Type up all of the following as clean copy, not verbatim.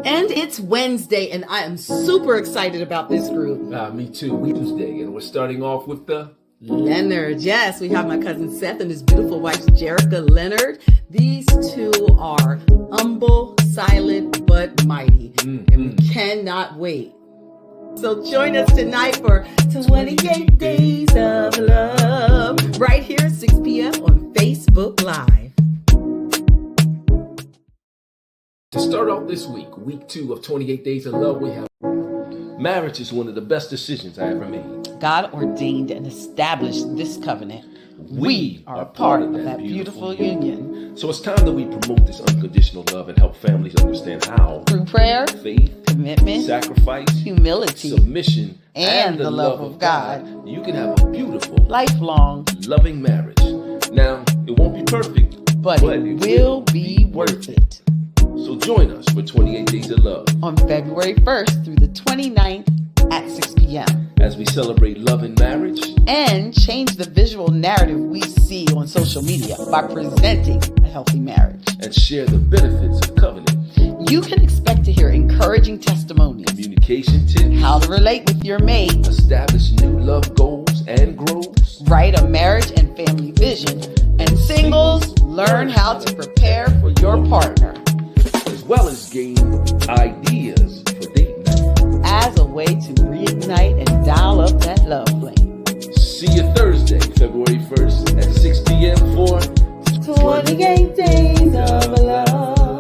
And it's Wednesday, and I am super excited about this group. Me too. Wednesday, and we're starting off with the Leonard. Yes, we have my cousin Seth and his beautiful wife, CJerika Leonard. These two are humble, silent, but mighty. And we cannot wait. So join us tonight for 28 Days of Love, right here at 6 p.m. on Facebook Live. To start off this week 2 of 28 Days of Love, we have marriage is one of the best decisions I ever made. God ordained and established this covenant. We are a part of that beautiful union. So it's time that we promote this unconditional love and help families understand how. Through prayer, faith, commitment, sacrifice, humility, submission, and the love of God, you can have a beautiful, lifelong, loving marriage. Now, it won't be perfect, but it will be worth it. So join us for 28 Days of Love on February 1st through the 29th at 6 p.m. as we celebrate love and marriage and change the visual narrative we see on social media by presenting a healthy marriage and share the benefits of covenant. You can expect to hear encouraging testimonies, communication tips, how to relate with your mate, establish new love goals and goals, write a marriage and family vision, and singles learn how to prepare for your partner, as well as gain ideas for date night as a way to reignite and dial up that love flame. See you Thursday, February 1st at 6 p.m. for 28 Days of Love.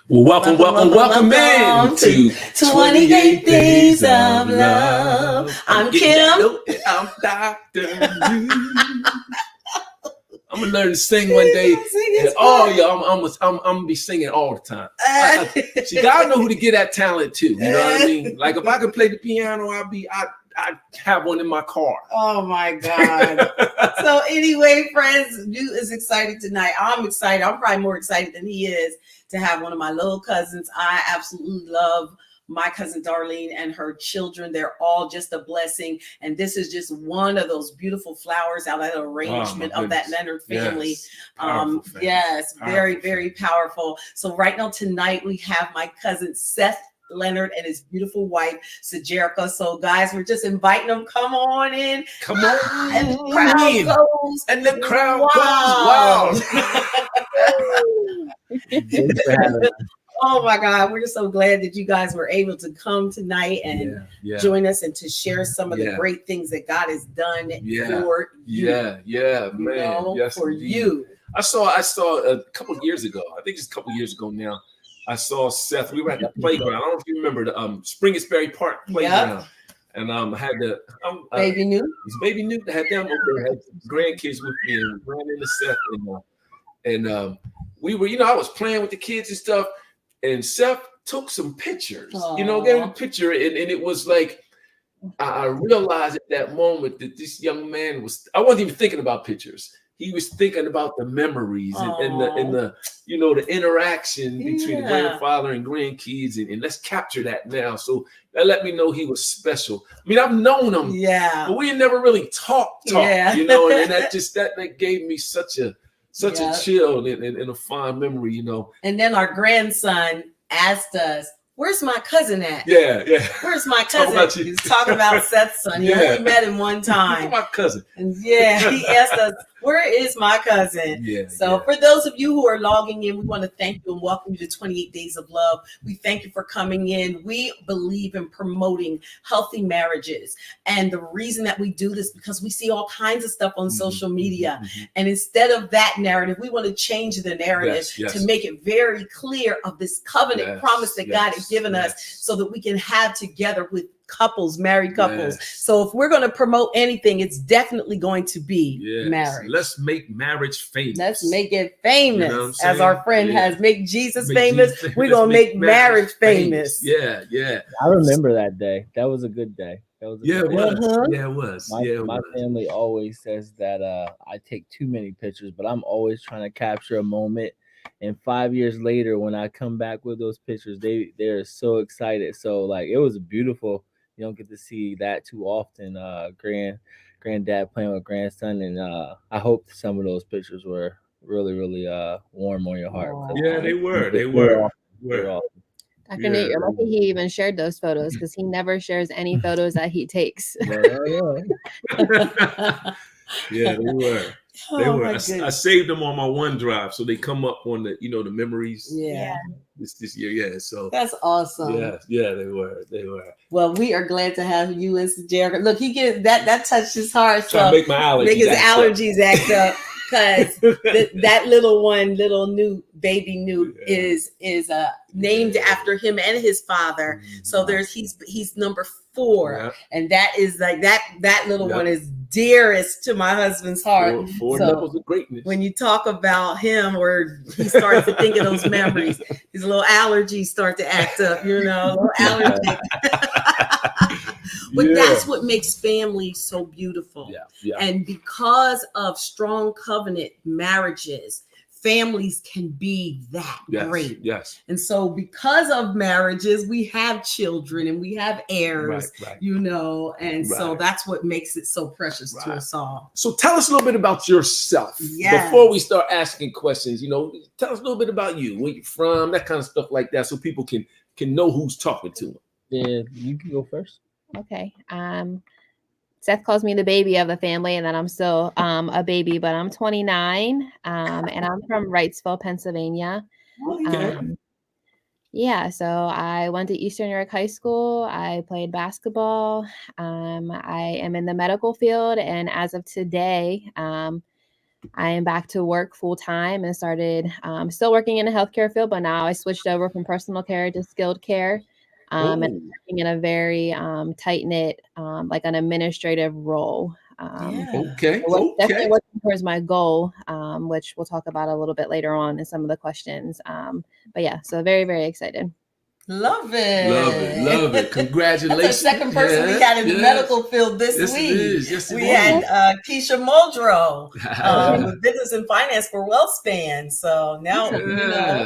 Well, welcome in to 28 Days of Love. I'm Kim. I'm Dr. I'm gonna learn to sing one day. I'm gonna be singing all the time. See, God know who to get that talent to. You know what I mean? Like if I could play the piano, I'd have one in my car. Oh my God. So anyway, friends, you is excited tonight. I'm excited. I'm probably more excited than he is to have one of my little cousins. I absolutely love my cousin Darlene and her children. They're all just a blessing. And this is just one of those beautiful flowers out of the arrangement of that Leonard family. Yes, very, very powerful. So right now tonight we have my cousin Seth Leonard and his beautiful wife, CJerika. So guys, we're just inviting them. Come on in. Come on. And the crowd goes. And the crowd goes wild. Oh my God, we're so glad that you guys were able to come tonight and join us and to share some of the great things that God has done for you. Man. Yes, for indeed. you. I saw a couple of years ago. I think it's a couple of years ago now. I saw Seth. We were at the playground. I don't know if you remember the Springersbury Park playground. And I had the Baby Newt. Baby Newt had them over there, had grandkids with me, and ran into Seth and we were, I was playing with the kids and stuff. And Seth took some pictures, gave me a picture. And it was like, I realized at that moment that this young man I wasn't even thinking about pictures. He was thinking about the memories and the the interaction between the grandfather and grandkids. And let's capture that now. So that let me know he was special. I mean, I've known him, but we had never really talked, and that gave me such a chill and a fond memory, And then our grandson asked us, "Where's my cousin at?" Yeah. Where's my cousin? He was talking about Seth's son. He only met him one time. My cousin. And he asked us, "Where is my cousin?" For those of you who are logging in, we want to thank you and welcome you to 28 Days of Love. We thank you for coming in. We believe in promoting healthy marriages. And the reason that we do this because we see all kinds of stuff on social media. And instead of that narrative, we want to change the narrative to make it very clear of this covenant promise that God has given us so that we can have together with married couples. So if we're going to promote anything, it's definitely going to be marriage. Let's make marriage famous. Let's make it famous. As our friend has make Jesus famous. We're going to make marriage famous. Yeah. I remember that day. That was a good day. That was it was. My family always says that I take too many pictures, but I'm always trying to capture a moment. And 5 years later, when I come back with those pictures, they're so excited. So like it was a beautiful You don't get to see that too often. Granddad playing with grandson, and I hope some of those pictures were really warm on your heart. Yeah, they were. They're awesome. Dr. Nate, you're lucky he even shared those photos because he never shares any photos that he takes. Yeah, they were. They were. I saved them on my OneDrive, so they come up on the the memories. Yeah. This year, yeah. So that's awesome. Yeah, they were. Well, we are glad to have you and CJerika. Look, he gets that touched his heart. So make my allergies act up. Because that little baby Newt is named after him and his father. So he's number 4, and that is like that little one is dearest to my husband's heart. Four levels of greatness. When you talk about him, or he starts to think of those memories, his little allergies start to act up. Little allergic. But that's what makes family so beautiful. Yeah. And because of strong covenant marriages, families can be that great. Yes. And so because of marriages, we have children and we have heirs, so that's what makes it so precious to us all. So tell us a little bit about yourself before we start asking questions. Tell us a little bit about you, where you're from, that kind of stuff like that, so people can know who's talking to them. Yeah, you can go first. Okay. Seth calls me the baby of the family, and then I'm still a baby, but I'm 29, and I'm from Wrightsville, Pennsylvania. Okay. So I went to Eastern York High School. I played basketball. I am in the medical field, and as of today, I am back to work full time and started still working in the healthcare field, but now I switched over from personal care to skilled care. And working in a very tight-knit, like an administrative role. Okay. Definitely working towards my goal, which we'll talk about a little bit later on in some of the questions. So very, very excited. Love it. Congratulations. That's the second person we had in the medical field this week. We had Keisha Muldrow with business and finance for WellSpan. So now,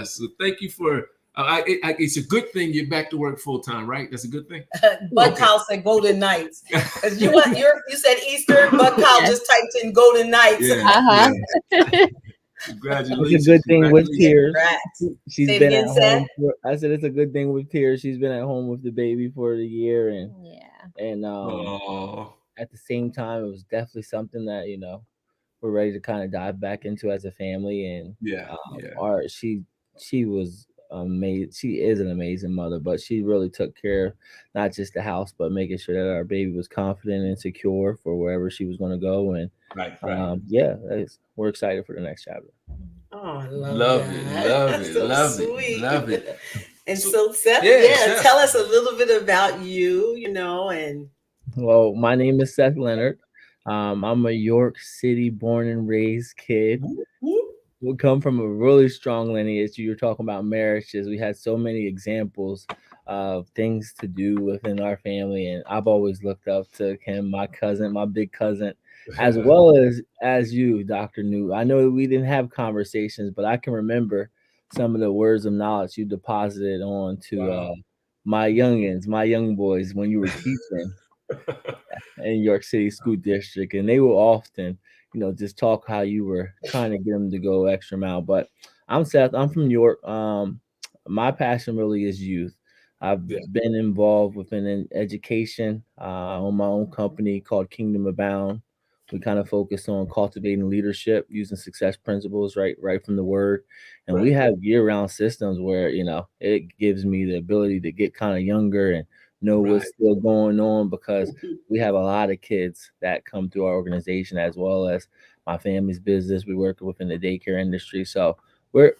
So thank you for. It's a good thing you're back to work full time, right? That's a good thing. Bud Kyle said Golden Knights. You said Eastern. Bud Kyle just typed in Golden Knights. Congratulations. It's a good thing with tears. She's Say been again, at Seth? home. I said it's a good thing with tears. She's been at home with the baby for the year, and at the same time, it was definitely something that we're ready to kind of dive back into as a family. And she was amazing. She is an amazing mother, but she really took care of not just the house, but making sure that our baby was confident and secure for wherever she was going to go. And we're excited for the next chapter. Oh, I love it. And so Seth, Seth, tell us a little bit about you, and. Well, my name is Seth Leonard. I'm a York City born and raised kid. We come from a really strong lineage. You were talking about marriages. We had so many examples of things to do within our family, and I've always looked up to him, my cousin, my big cousin, as well as you, Dr. Newt. I know we didn't have conversations, but I can remember some of the words of knowledge you deposited on to my young boys when you were teaching in York City School District, and they will often just talk how you were trying to get them to go extra mile. But I'm Seth. I'm from York. My passion really is youth. I've been involved within education on my own company called Kingdom Abound. We kind of focus on cultivating leadership using success principles right from the word. And we have year-round systems where, it gives me the ability to get kind of younger and know what's still going on, because we have a lot of kids that come through our organization, as well as my family's business. We work within the daycare industry. So we're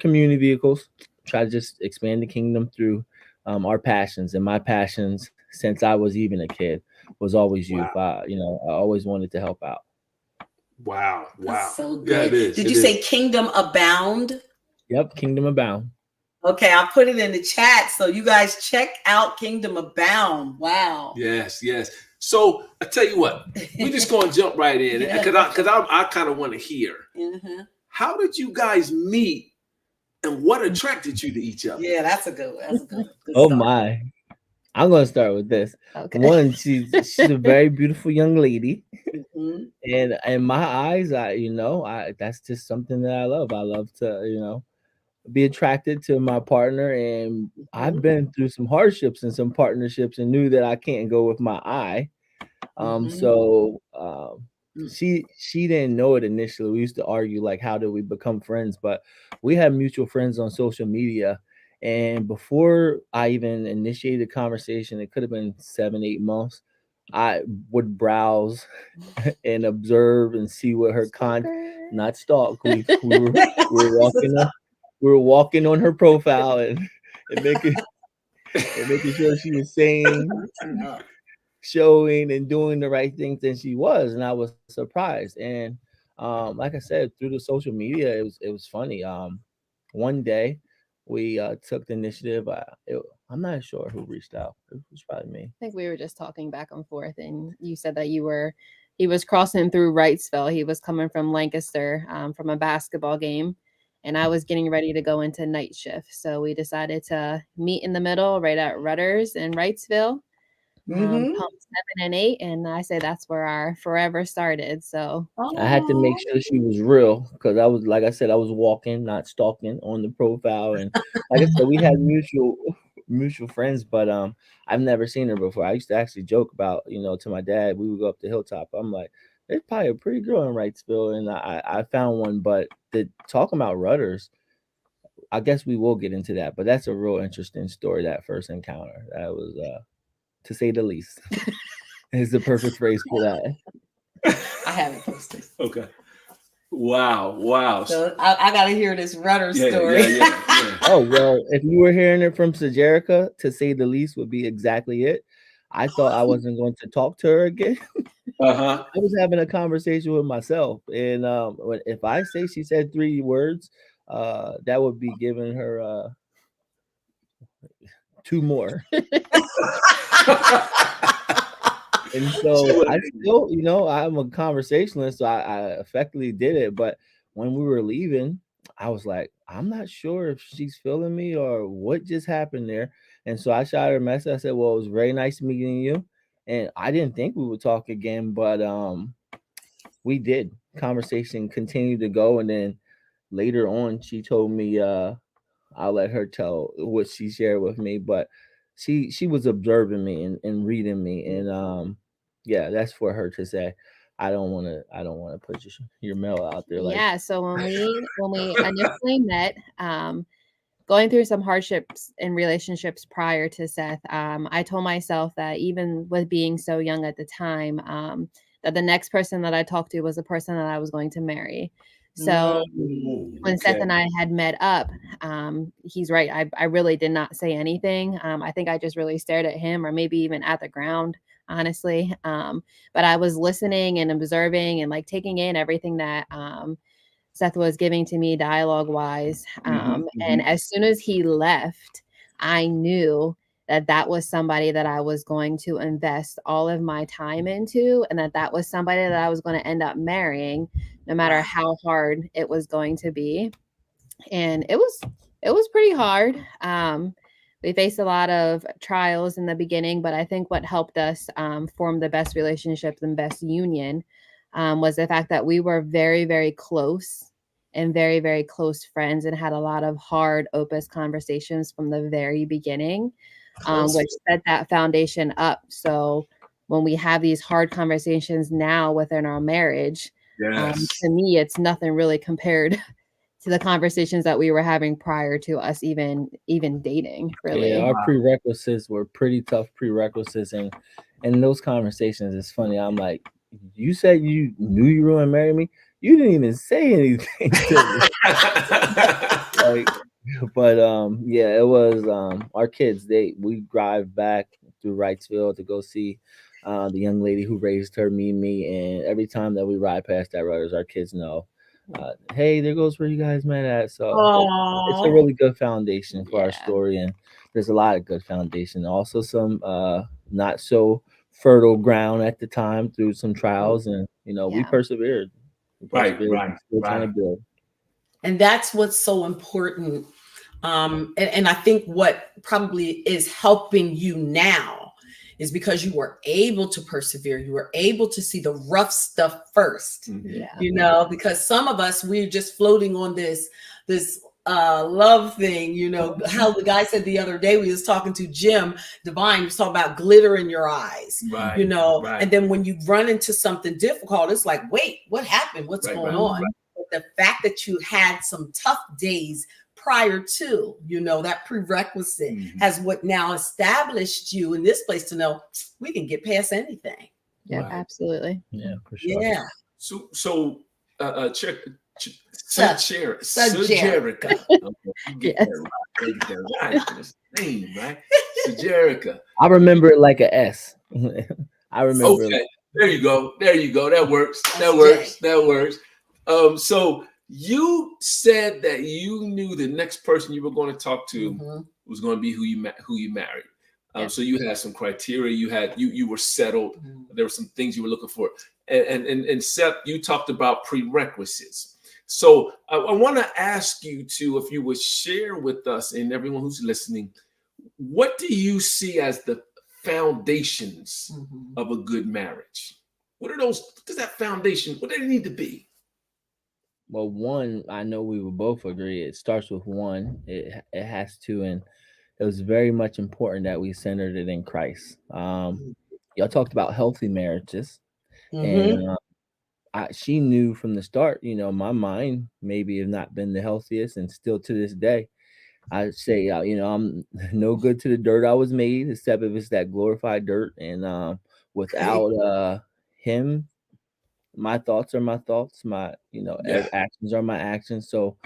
community vehicles, try to just expand the kingdom through our passions. And my passions since I was even a kid was always youth. I always wanted to help out. Wow. That's so good. Did you say Kingdom Abound? Yep, Kingdom Abound. Okay, I'll put it in the chat so you guys check out Kingdom Abound. Wow. Yes. So I tell you what, we're just going to jump right in because I kind of want to hear. How did you guys meet, and what attracted you to each other? Yeah, that's a good one. Oh my! I'm gonna start with this. Okay. One, she's a very beautiful young lady, Mm-hmm. and in my eyes, I that's just something that I love. I love to be attracted to my partner, and I've been through some hardships and some partnerships, and knew that I can't go with my eye. So she didn't know it initially. We used to argue like, how did we become friends? But we had mutual friends on social media, and before I even initiated a conversation, it could have been 7, 8 months. I would browse and observe and see what her not stalk. We were walking on her profile and making sure she was saying, showing and doing the right things, and she was, and I was surprised. And like I said, through the social media, it was funny. One day we took the initiative. I'm not sure who reached out. It was probably me. I think we were just talking back and forth, and you said that he was crossing through Wrightsville. He was coming from Lancaster, from a basketball game, and I was getting ready to go into night shift. So we decided to meet in the middle, right at Rudders in Wrightsville. Pump 7 and 8, and I say that's where our forever started. So I had to make sure she was real, because I was, like I said, I was walking, not stalking on the profile, and like I said, we had mutual friends, but I've never seen her before. I used to actually joke about, to my dad, we would go up the hilltop. I'm like, there's probably a pretty girl in Wrightsville, and I found one. But talking about Rudders, I guess we will get into that, but that's a real interesting story. That first encounter, that was to say the least, is the perfect phrase for that. I haven't posted. Okay. Wow. So I got to hear this Rudder story. Yeah. Oh, well, if you were hearing it from CJerika, to say the least would be exactly it. I thought I wasn't going to talk to her again. I was having a conversation with myself, and if I say she said 3 words, that would be giving her 2 more. And so I still, I'm a conversationalist, so I effectively did it. But when we were leaving, I was like, I'm not sure if she's feeling me or what just happened there. And so I shot her a message. I said, well, it was very nice meeting you. And I didn't think we would talk again, but we did. Conversation continued to go. And then later on, she told me, I'll let her tell what she shared with me, but she was observing me and reading me, and yeah, that's for her to say. I don't want to put your mail out there. Yeah, so when we initially met, going through some hardships in relationships prior to Seth, I told myself that even with being so young at the time, that the next person that I talked to was the person that I was going to marry. So when Seth and I had met up, he's right. I really did not say anything. I think I just really stared at him, or maybe even at the ground, honestly. But I was listening and observing and like taking in everything that Seth was giving to me dialogue wise. And as soon as he left, I knew that was somebody that I was going to invest all of my time into, and that was somebody that I was going to end up marrying, no matter how hard it was going to be. And it was pretty hard. We faced a lot of trials in the beginning, but I think what helped us form the best relationship and best union was the fact that we were very, very close and very, very close friends, and had a lot of hard opus conversations from the very beginning, which set that foundation up. So when we have these hard conversations now within our marriage, to me, it's nothing really compared to the conversations that we were having prior to us even dating, really. Yeah, our prerequisites were pretty tough prerequisites, and those conversations, it's funny. I'm like, you said you knew you were gonna marry me. You didn't even say anything to me. Like, but yeah, it was our kids. We drive back through Wrightsville to go see the young lady who raised her, me, and every time that we ride past that Rudders, our kids know, hey, there goes where you guys met at. So it's a really good foundation for our story, and there's a lot of good foundation. Also, some not so fertile ground at the time through some trials, and we persevered. Right. Still trying to build. And that's what's so important And I think what probably is helping you now is because you were able to persevere. You were able to see the rough stuff first, because some of us, we're just floating on this love thing, how the guy said the other day, we was talking to Jim Divine, he was talking about glitter in your eyes, right. And then when you run into something difficult, it's like, wait, what happened? What's going on? But the fact that you had some tough days prior to, that prerequisite has what now established you in this place to know we can get past anything. Yeah, absolutely. Yeah, for sure. Yeah. So check. CJerika. Right? CJerika. I remember it like a S. I remember. Okay, there you go. That works. So you said that you knew the next person you were going to talk to was going to be who you married. So you had some criteria. You were settled. There were some things you were looking for. And Seth, you talked about prerequisites. So I want to ask you if you would share with us and everyone who's listening, what do you see as the foundations of a good marriage? What are those? What does that foundation? What do they need to be? Well, one, I know we will both agree. It starts with one. It has to, and it was very much important that we centered it in Christ. Y'all talked about healthy marriages, and she knew from the start. My mind maybe have not been the healthiest, and still to this day, I say, I'm no good to the dirt I was made, except if it's that glorified dirt, and without him. My thoughts are my thoughts. My, actions are my actions. So,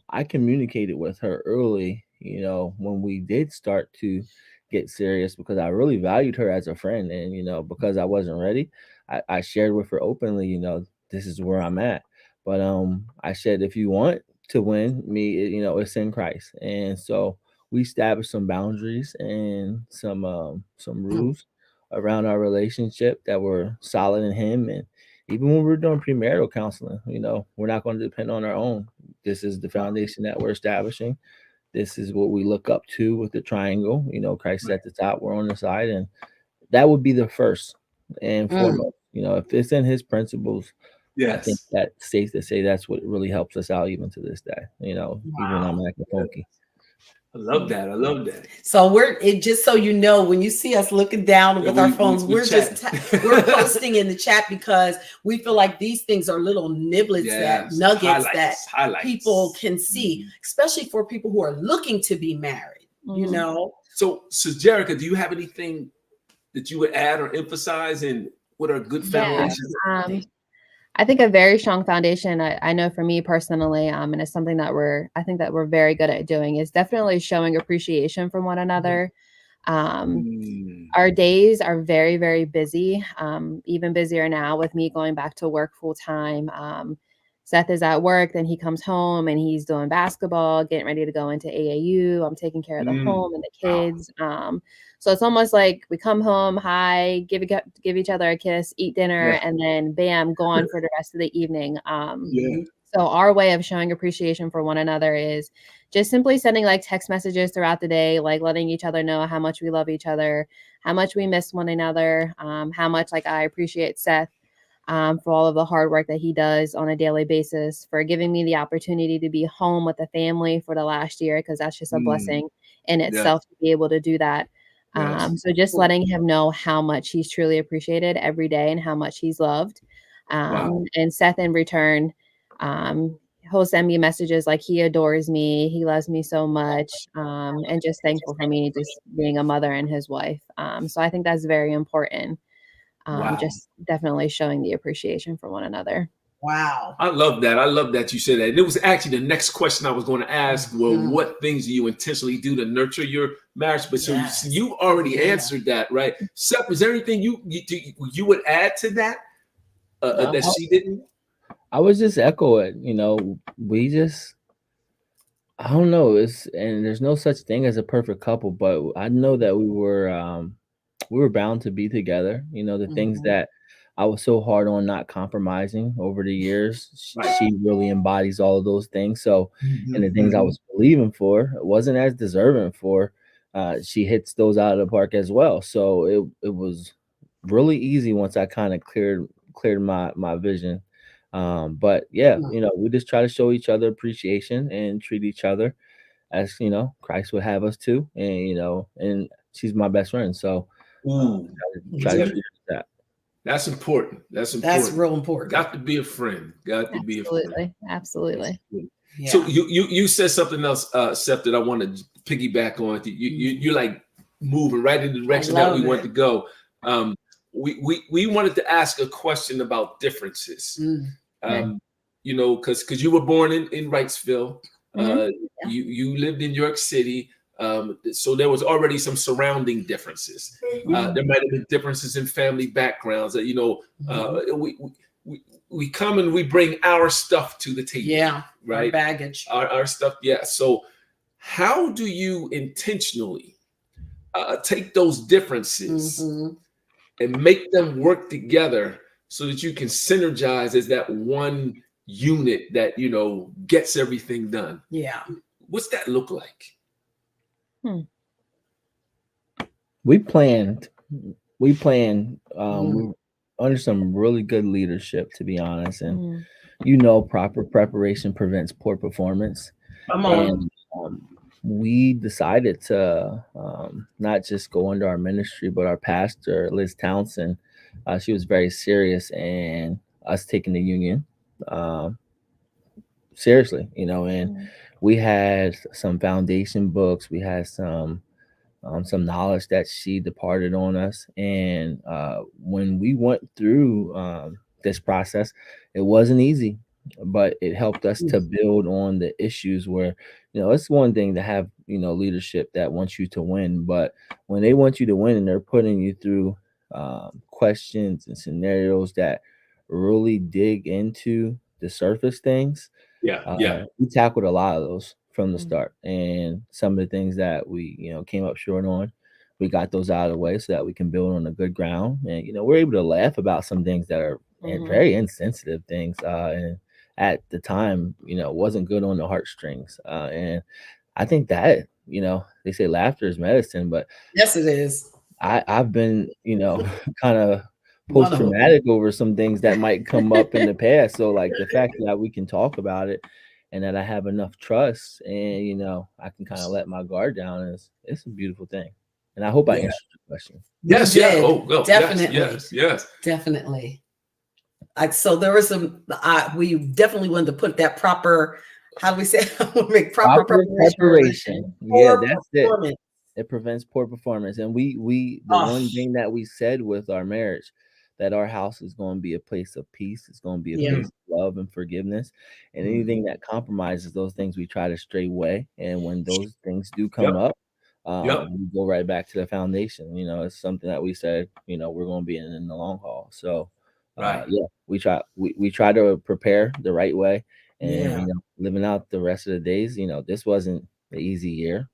I communicated with her early, when we did start to get serious, because I really valued her as a friend, and because I wasn't ready, I shared with her openly, this is where I'm at. But I said, if you want to win me, it's in Christ, and so we established some boundaries and some rules around our relationship that were solid in him. And even when we're doing premarital counseling, we're not going to depend on our own. This is the foundation that we're establishing. This is what we look up to with the triangle. Christ at the top, we're on the side, and that would be the first and foremost. If it's in his principles, I think that's safe to say that's what really helps us out even to this day. Even when I'm acting funky. I love that. So just so you know, when you see us looking down with our phones, we're posting in the chat because we feel like these things are little niblets, nuggets highlights. People can see, especially for people who are looking to be married. So CJerika, do you have anything that you would add or emphasize, and what are good foundations? I think a very strong foundation, I know for me personally, and it's something that I think that we're very good at doing, is definitely showing appreciation from one another. Our days are very, very busy, even busier now with me going back to work full time. Seth is at work, then he comes home and he's doing basketball, getting ready to go into AAU. I'm taking care of the home and the kids. So it's almost like we come home, hi, give each other a kiss, eat dinner, and then bam, gone for the rest of the evening. So our way of showing appreciation for one another is just simply sending like text messages throughout the day, like letting each other know how much we love each other, how much we miss one another, how much like I appreciate Seth for all of the hard work that he does on a daily basis, for giving me the opportunity to be home with the family for the last year, because that's just a blessing in itself to be able to do that. So just letting him know how much he's truly appreciated every day and how much he's loved. And Seth in return, he'll send me messages like he adores me, he loves me so much, and just thankful for me just being a mother and his wife. So I think that's very important. Just definitely showing the appreciation for one another. Wow. I love that you said that. And it was actually the next question I was going to ask. Well, what things do you intentionally do to nurture your marriage? But so you already answered that, right? Seth, is there anything you would add to that that she didn't? I would just echo it. We just, I don't know. And there's no such thing as a perfect couple, but I know that we were bound to be together. The things that I was so hard on not compromising over the years. Right. She really embodies all of those things. So, and the things I Mhm. was believing for, wasn't as deserving for. She hits those out of the park as well. So it was really easy once I kind of cleared my vision. But yeah, we just try to show each other appreciation and treat each other as Christ would have us to, and she's my best friend, so Ooh, try to yeah. treat her like that. That's important. That's That's important. real important. Got to be a friend. Got to be a friend. Absolutely. Yeah. So you said something else, Seth, that I want to piggyback on. You like moving right in the direction that we want to go. We wanted to ask a question about differences. Because you were born in Wrightsville. You lived in New York City. So there was already some surrounding differences. There might have been differences in family backgrounds that, we come and we bring our stuff to the table. Yeah. Right. Our baggage. Our stuff. Yeah. So how do you intentionally take those differences and make them work together so that you can synergize as that one unit that, gets everything done? Yeah. What's that look like? We planned under some really good leadership, to be honest, and proper preparation prevents poor performance. Come on. And we decided to not just go under our ministry, but our pastor, Liz Townsend. She was very serious in us taking the union seriously, and we had some foundation books. We had some knowledge that she departed on us. And when we went through this process, it wasn't easy, but it helped us to build on the issues where, it's one thing to have, leadership that wants you to win, but when they want you to win and they're putting you through questions and scenarios that really dig into the surface things, we tackled a lot of those from the start, and some of the things that we came up short on, we got those out of the way so that we can build on a good ground. And we're able to laugh about some things that are very insensitive things, and at the time wasn't good on the heartstrings, and I think that they say laughter is medicine, but yes, it is. I've been kind of post-traumatic over some things that might come up in the past. So like the fact that we can talk about it and that I have enough trust and I can kind of let my guard down, it's a beautiful thing. And I hope I answered your question. Yes, yeah. Oh, definitely. Yes. Definitely. So there was we definitely wanted to put that proper, how do we say, make proper preparation. Yeah, that's it. It prevents poor performance. And the one thing that we said with our marriage, that our house is going to be a place of peace. It's going to be a place of love and forgiveness. And anything that compromises those things, we try to stray away. And when those things do come up, we go right back to the foundation. It's something that we said, we're going to be in the long haul. So we try to prepare the right way, and living out the rest of the days. This wasn't the easy year.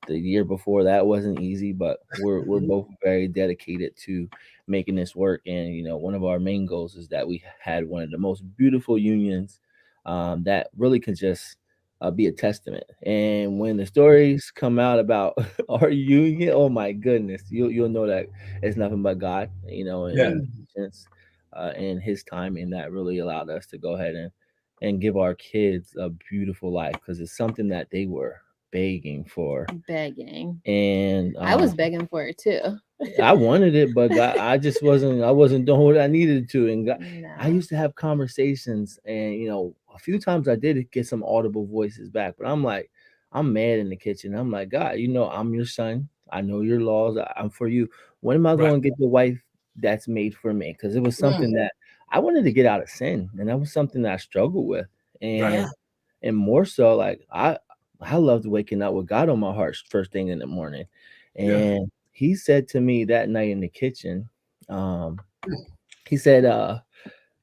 The year before that wasn't easy, but we're both very dedicated to making this work. And one of our main goals is that we had one of the most beautiful unions that really can just be a testament. And when the stories come out about our union, oh my goodness, you'll know that it's nothing but God, and patience and His timing that really allowed us to go ahead and give our kids a beautiful life, because it's something that they were begging for. And I was begging for it too. I wanted it, but God, I wasn't doing what I needed to. And God, I used to have conversations, and a few times I did get some audible voices back, but I'm like, I'm mad in the kitchen. I'm like, God, I'm your son. I know your laws. I'm for you. When am I going to get the wife that's made for me? Because it was something that I wanted to get out of sin, and that was something that I struggled with. And more so, like I loved waking up with God on my heart first thing in the morning. And He said to me that night in the kitchen, He said,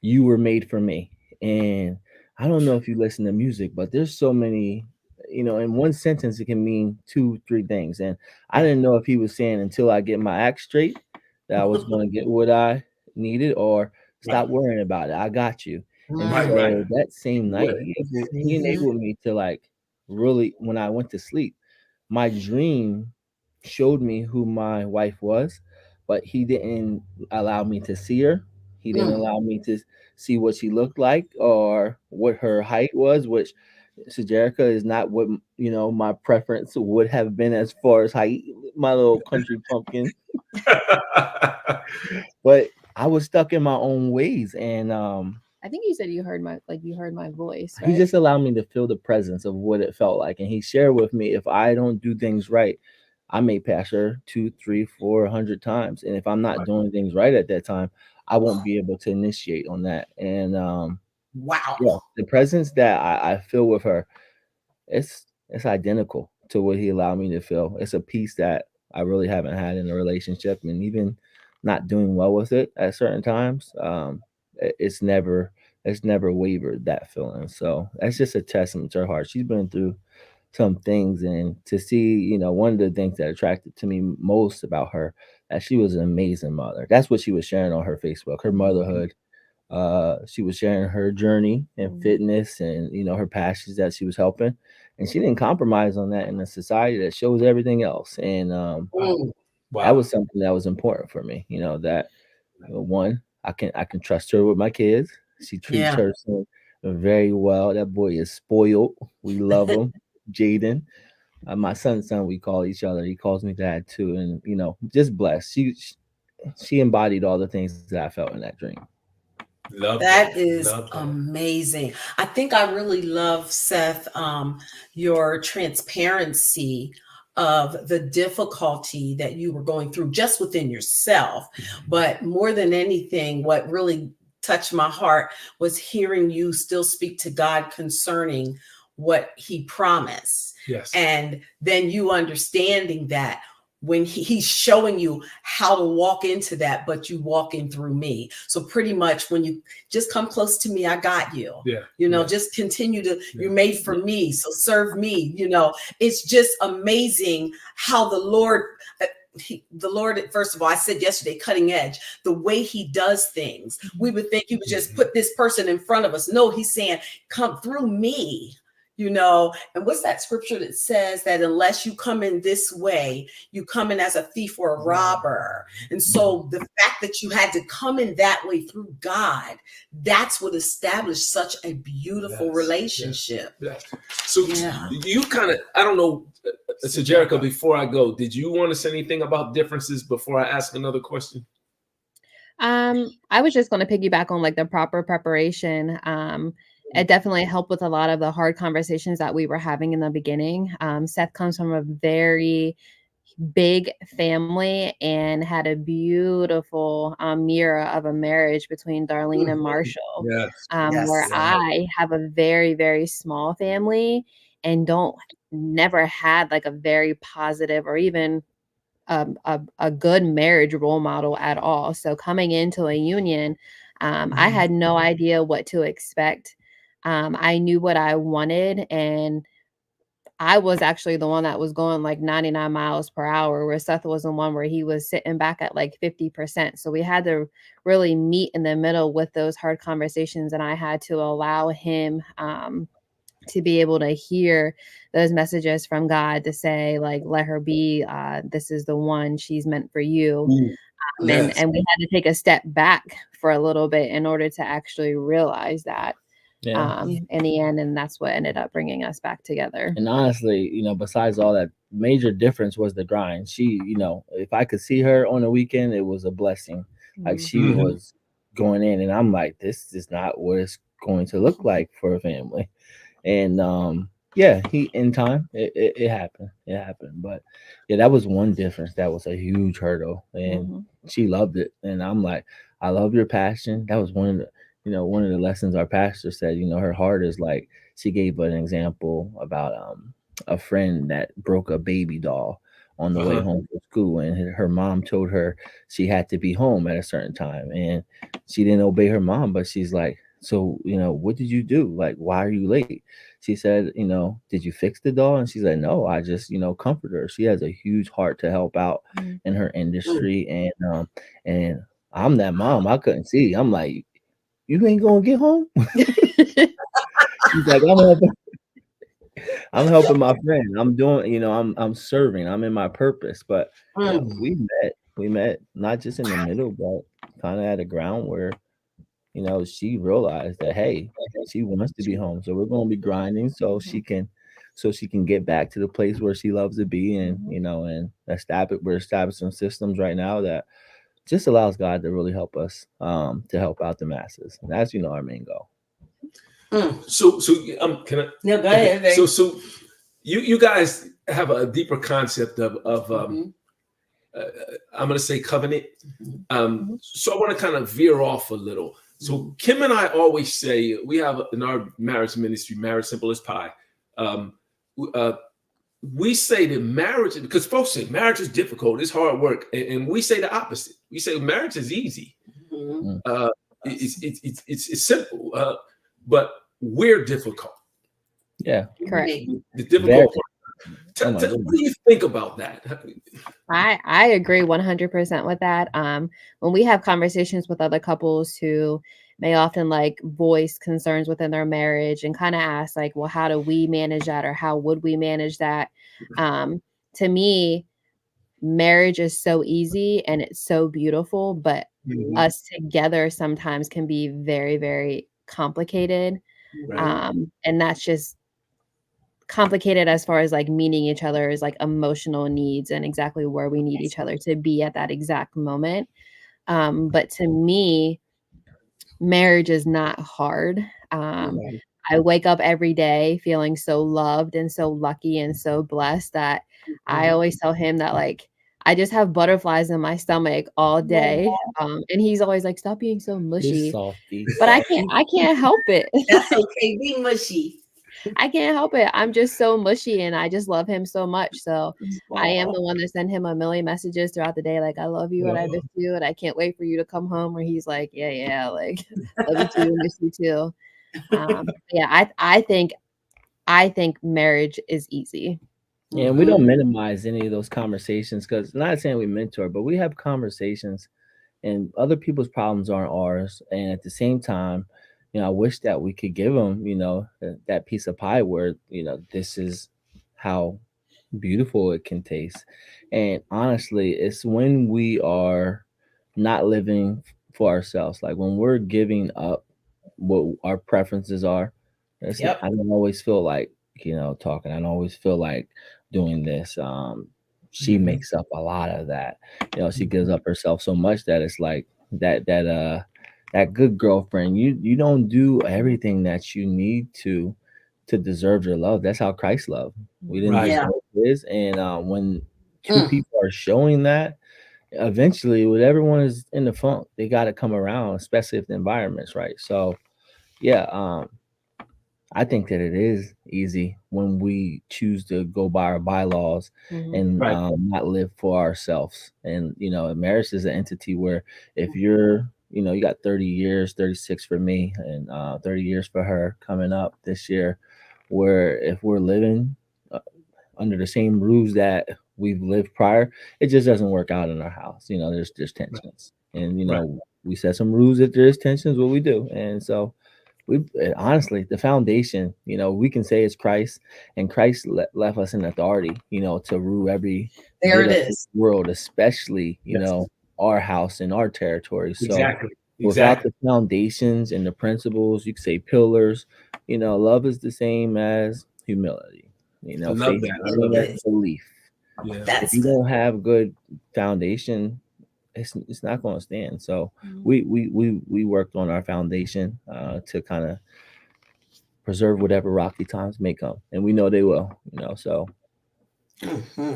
you were made for me. And I don't know if you listen to music, but there's so many, in one sentence, it can mean 2-3 things. And I didn't know if He was saying until I get my act straight that I was going to get what I need it, or stop worrying about it. I got you. And so that same night, he enabled me to like really, when I went to sleep, my dream showed me who my wife was, but he didn't allow me to see her. He didn't allow me to see what she looked like or what her height was, which CJerika is not what my preference would have been as far as height, my little country pumpkin. But I was stuck in my own ways, and I think you said you heard my voice, right? He just allowed me to feel the presence of what it felt like, and he shared with me, if I don't do things right, I may pass her 2, 3, 400 times, and if I'm not doing things right at that time, I won't be able to initiate on that. And yeah, the presence that I feel with her, it's identical to what he allowed me to feel. It's a peace that I really haven't had in a relationship, and even not doing well with it at certain times, it's never wavered, that feeling. So that's just a testament to her heart. She's been through some things, and to see, one of the things that attracted to me most about her, that she was an amazing mother. That's what she was sharing on her Facebook, her motherhood. She was sharing her journey and fitness, and her passions that she was helping, and she didn't compromise on that in a society that shows everything else. And that was something that was important for me. That one, I can trust her with my kids. She treats her son very well. That boy is spoiled. We love him. Jaden, my son's son, we call each other. He calls me dad too, and just blessed. She embodied all the things that I felt in that dream. That is amazing. I think I really love, Seth, your transparency of the difficulty that you were going through just within yourself. But more than anything, what really touched my heart was hearing you still speak to God concerning what he promised. Yes. And then you understanding that when he's showing you how to walk into that, but you walk in through me. So pretty much when you just come close to me, I got you. Yeah. Just continue to, you're made for me. So serve me. It's just amazing how the Lord, first of all, I said yesterday, cutting edge, the way he does things. We would think he would just put this person in front of us. No, he's saying, come through me. And what's that scripture that says that unless you come in this way, you come in as a thief or a robber? And so the fact that you had to come in that way through God, that's what established such a beautiful relationship. Yes. So you kind of, I don't know, CJerika, before I go, did you want to say anything about differences before I ask another question? I was just going to piggyback on like the proper preparation. It definitely helped with a lot of the hard conversations that we were having in the beginning. Seth comes from a very big family and had a beautiful mirror of a marriage between Darlene and Marshall, where I have a very, very small family and never had like a very positive or even a good marriage role model at all. So coming into a union, I had no idea what to expect. I knew what I wanted, and I was actually the one that was going like 99 miles per hour, where Seth was the one where he was sitting back at like 50%. So we had to really meet in the middle with those hard conversations, and I had to allow him to be able to hear those messages from God to say, like, let her be, this is the one, she's meant for you. And we had to take a step back for a little bit in order to actually realize that. In the end, and that's what ended up bringing us back together. And honestly, besides all that, major difference was the grind. She, if I could see her on the weekend, it was a blessing. Like she was going in, and I'm like, this is not what it's going to look like for a family. And in time it happened. But that was one difference. That was a huge hurdle, and she loved it. And I'm like, I love your passion. That was one of the lessons our pastor said. Her heart is like, she gave an example about a friend that broke a baby doll on the way home from school, and her mom told her she had to be home at a certain time, and she didn't obey her mom. But she's like, so what did you do? Like, why are you late? She said, did you fix the doll? And she said, no, I just comfort her. She has a huge heart to help out in her industry, and I'm that mom. I couldn't see. I'm like, you ain't gonna get home. She's like, I'm helping my friend. I'm doing, I'm serving. I'm in my purpose. But we met not just in the middle, but kind of at a ground where, she realized that, hey, she wants to be home. So we're going to be grinding so she can get back to the place where she loves to be. And, and we're establishing systems right now that just allows God to really help us, to help out the masses. And that's, our main goal. So can I? No, go ahead. Okay. So you guys have a deeper concept of I'm going to say covenant. So I want to kind of veer off a little. So Kim and I always say, we have in our marriage ministry, Marriage Simple as Pie. We say that marriage, because folks say marriage is difficult, it's hard work, and we say the opposite. We say marriage is easy. It's simple, but we're difficult. Yeah, correct. The difficult part. What do you think about that? I agree 100% with that. When we have conversations with other couples who may often like voice concerns within their marriage and kind of ask like, well, how do we manage that, or how would we manage that? To me, marriage is so easy and it's so beautiful, but us together sometimes can be very, very complicated. Right. And that's just complicated as far as like meeting each other's like emotional needs and exactly where we need each other to be at that exact moment. But to me, marriage is not hard. I wake up every day feeling so loved and so lucky and so blessed that I always tell him that like I just have butterflies in my stomach all day. And he's always like, stop being so mushy. But I can't help it. That's okay. Be mushy. I can't help it. I'm just so mushy and I just love him so much. So I am the one that send him a million messages throughout the day. Like, I love you and I miss you and I can't wait for you to come home. Where he's like, yeah. Like, love you too. Miss you too. Yeah, I think marriage is easy. Yeah, and we don't minimize any of those conversations, because not saying we mentor, but we have conversations and other people's problems aren't ours. And at the same time, I wish that we could give them, that piece of pie where, this is how beautiful it can taste. And honestly, it's when we are not living for ourselves, like when we're giving up what our preferences are. I don't always feel like, talking. I don't always feel like doing this. She makes up a lot of that. She gives up herself so much that it's like that good girlfriend. You don't do everything that you need to deserve your love. That's how Christ loved. We didn't deserve this. And when two people are showing that, eventually, when everyone is in the funk, they got to come around, especially if the environment's right. So, yeah, I think that it is easy when we choose to go by our bylaws and not live for ourselves. And, marriage is an entity where if you're, you got 30 years, 36 for me, and 30 years for her coming up this year, where if we're living under the same rules that we've lived prior, it just doesn't work out in our house. There's tensions. And, we set some rules. If there's tensions, what we do. And so, we honestly, the foundation, we can say it's Christ, and Christ left us an authority, to rule every world, especially, our house and our territory. So without the foundations and the principles, you could say pillars, love is the same as humility, faith is the same as belief. If you don't have good foundation, it's not going to stand. So we worked on our foundation to kind of preserve whatever rocky times may come, and we know they will. So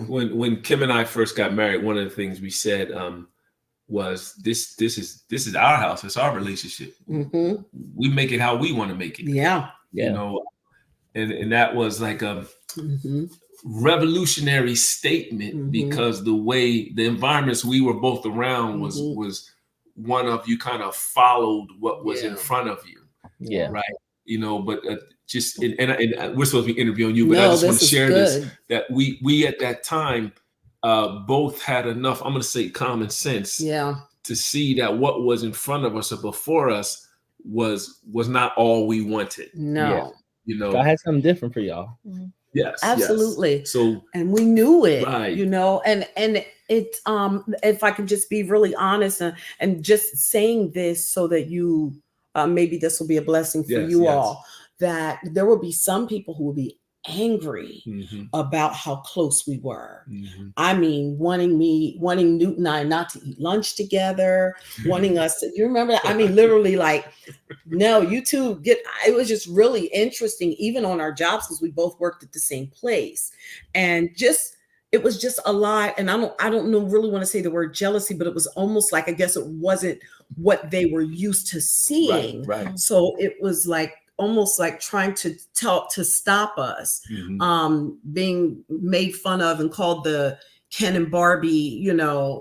when Kim and I first got married, one of the things we said was this is our house, it's our relationship. We make it how we want to make it. And that was like a revolutionary statement, because the environments we were both around was one of, you kind of followed what was in front of you, right? But just and we're supposed to be interviewing you, but I just want to share this, that we at that time both had enough, I'm going to say, common sense to see that what was in front of us or before us was not all we wanted. No. You know, God had something different for y'all. Yes, absolutely. Yes. So, and we knew it, right. you know, and it, if I can just be really honest and just saying this so that you, maybe this will be a blessing for you all, that there will be some people who will be angry about how close we were. I mean, wanting Newt and I not to eat lunch together, wanting us to, you remember that? I mean, literally like, no, you two it was just really interesting, even on our jobs, because we both worked at the same place. And it was just a lot. And I don't know, really want to say the word jealousy, but it was almost like, I guess it wasn't what they were used to seeing. Right. So it was like, almost like trying to stop us, being made fun of and called the Ken and Barbie, you know,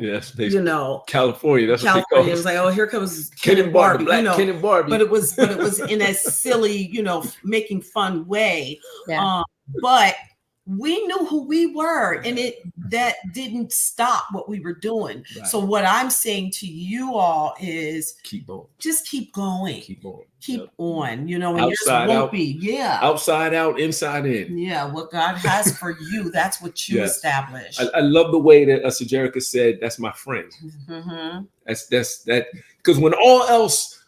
California. That's California. What they call it. Was like, oh, here comes Ken and Barbie, Black you know. Ken and Barbie. But it was in a silly, you know, making fun way. Yeah. But we knew who we were, and that didn't stop what we were doing. Right. So what I'm saying to you all is keep on. Just keep going. Keep on. Keep on. You know, and outside yours won't out, be. Yeah. Outside out, inside in. Yeah. What God has for you, that's what you establish. I love the way that CJerika said, "That's my friend." That's that, because when all else,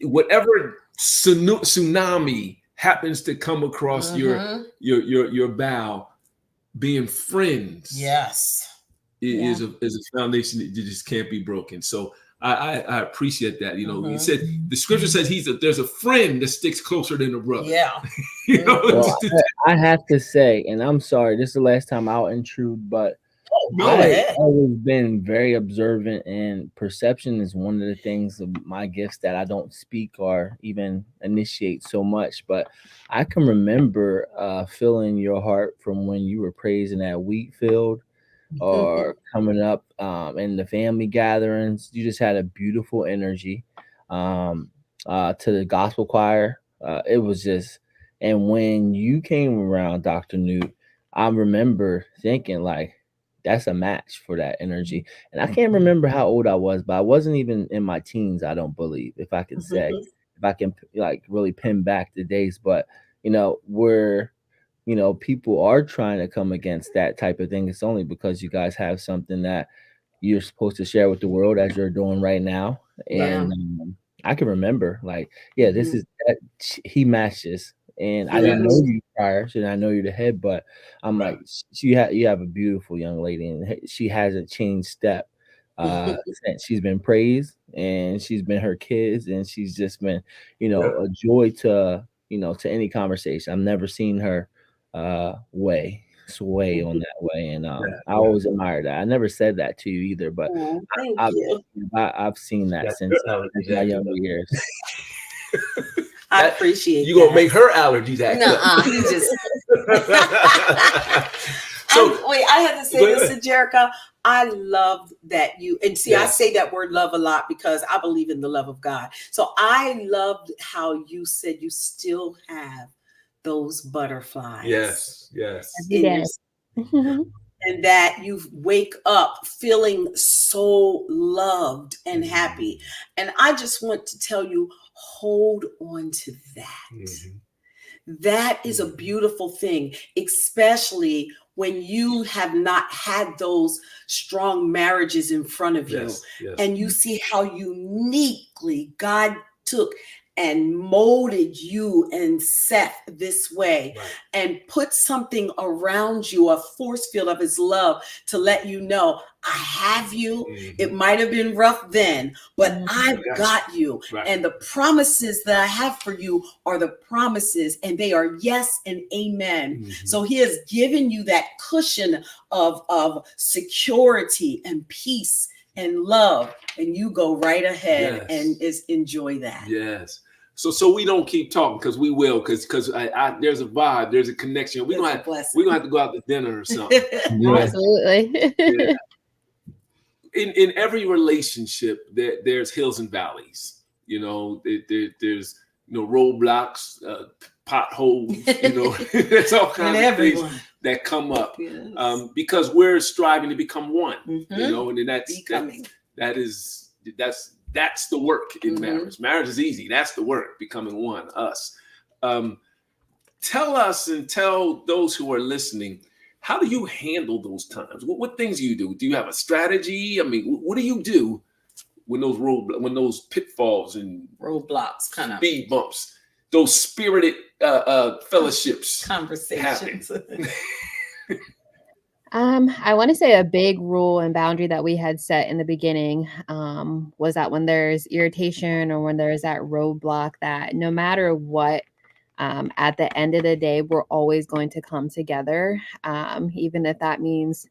whatever tsunami happens to come across your bow, being friends, is a foundation that just can't be broken. So I appreciate that. You know, you said the scripture says there's a friend that sticks closer than a brother. Yeah. You know? Well, I have to say, and I'm sorry, this is the last time I'll intrude, but I've always been very observant, and perception is one of the things of my gifts that I don't speak or even initiate so much. But I can remember feeling your heart from when you were praising at wheat field or coming up in the family gatherings. You just had a beautiful energy to the gospel choir. It was just, and when you came around, Dr. Newt, I remember thinking like, that's a match for that energy. And I can't remember how old I was, but I wasn't even in my teens, I don't believe, if I can say, if I can like really pin back the days. But, you know, where, you know, people are trying to come against that type of thing, it's only because you guys have something that you're supposed to share with the world, as you're doing right now. And I can remember like, this is that he matches. And I didn't know you prior, so I know you're the head, but I'm like, you have a beautiful young lady, and she hasn't changed step since she's been praised, and she's been her kids, and she's just been, you know, a joy to, you know, to any conversation. I've never seen her sway on that way, and I always admire that. I never said that to you either, but I've seen that since my younger years. I appreciate you gonna make her allergies act up. You just wait, I had to say this to CJerika. I love that you, and see, I say that word love a lot because I believe in the love of God. So I loved how you said you still have those butterflies. Yes. And that you wake up feeling so loved and happy. And I just want to tell you, hold on to that. That is a beautiful thing, especially when you have not had those strong marriages in front of you. And you see how uniquely God took and molded you and Seth this way, and put something around you, a force field of his love, to let you know, I have you. It might have been rough then, but I've got you. And the promises that I have for you are the promises, and they are yes and amen. So he has given you that cushion of security and peace and love, and you go right ahead and enjoy that. So we don't keep talking, because we will, because there's a vibe, there's a connection. We're gonna have to go out to dinner or something. Absolutely. In every relationship, there's hills and valleys. You know, there's roadblocks, potholes. You know, there's all kinds of things that come up, because we're striving to become one, you know, and then that's the work in marriage. Marriage is easy. That's the work, becoming one, us. Tell us and tell those who are listening, how do you handle those times? What things do you do? Do you have a strategy? I mean, what do you do when those pitfalls and roadblocks, kind of speed bumps, those spirited fellowships, conversations? I want to say a big rule and boundary that we had set in the beginning was that when there's irritation or when there's that roadblock, that no matter what, at the end of the day, we're always going to come together, even if that means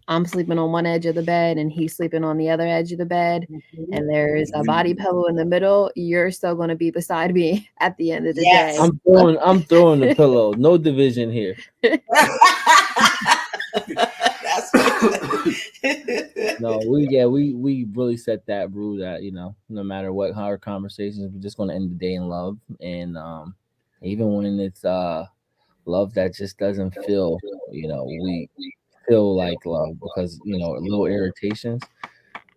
I'm sleeping on one edge of the bed and he's sleeping on the other edge of the bed, and there's a body pillow in the middle. You're still going to be beside me at the end of the day. I'm throwing the pillow. No division here. No, we really set that rule that, you know, no matter what our conversations, we're just going to end the day in love, and even when it's love that just doesn't feel, you know, we feel like love, because, you know, little irritations,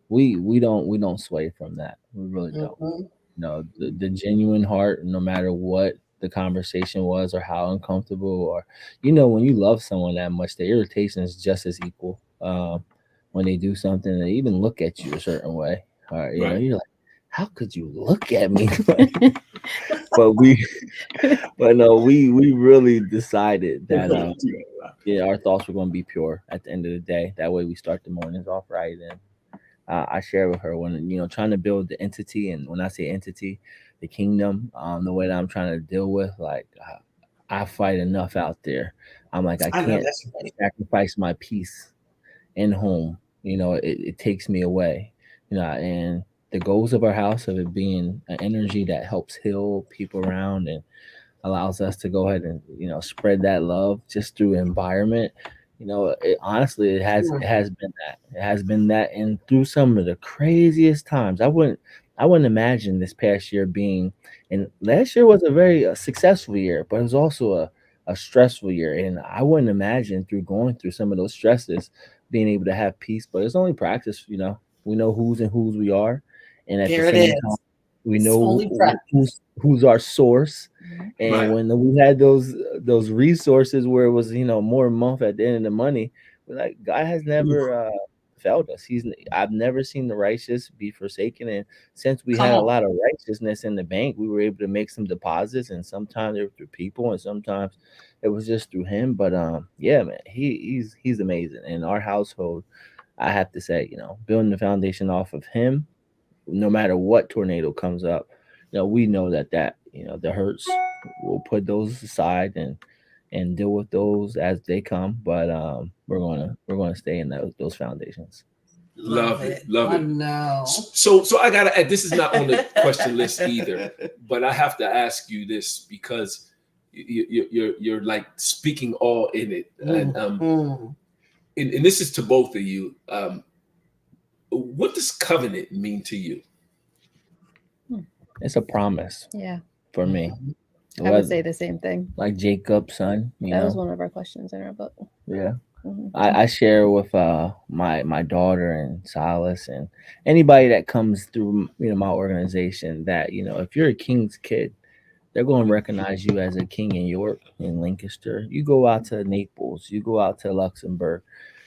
we don't sway from that. We really don't. You know, the genuine heart, no matter what the conversation was or how uncomfortable, or, you know, when you love someone that much, the irritation is just as equal. When they do something, they even look at you a certain way, or, you know, you're like, how could you look at me? but no, we really decided that our thoughts were going to be pure at the end of the day. That way we start the mornings off right. And I share with her, when, you know, trying to build the entity, and when I say entity, the kingdom, the way that I'm trying to deal with, like, I fight enough out there. I'm like, I can't sacrifice my peace in home. You know, it takes me away, you know, and the goals of our house, of it being an energy that helps heal people around and allows us to go ahead and, you know, spread that love just through environment. You know, honestly, it has been that, and through some of the craziest times. I wouldn't imagine this past year being, and last year was a very successful year, but it was also a stressful year, and I wouldn't imagine through going through some of those stresses being able to have peace. But it's only practice. You know, we know whose and whose we are, and at the same time, we know who's our source. And when we had those resources where it was, you know, more a month at the end of the money, we're like, God has never failed us. I've never seen the righteous be forsaken. And since we had a lot of righteousness in the bank, we were able to make some deposits, and sometimes they were through people, and sometimes it was just through him. But yeah, man, he's amazing. And our household, I have to say, you know, building the foundation off of him, no matter what tornado comes up, you know, we know that, you know, the hurts, we'll put those aside and deal with those as they come. But we're gonna stay in those foundations. Love it. No. So I gotta. This is not on the question list either, but I have to ask you this, because you're like speaking all in it, and this is to both of you. What does covenant mean to you? It's a promise. Yeah. For me. I would say the same thing. Like Jacob's son. That was one of our questions in our book. Yeah. I share with my daughter and Silas and anybody that comes through, you know, my organization, that, you know, if you're a king's kid, they're going to recognize you as a king in York, in Lancaster. You go out to Naples, you go out to Luxembourg,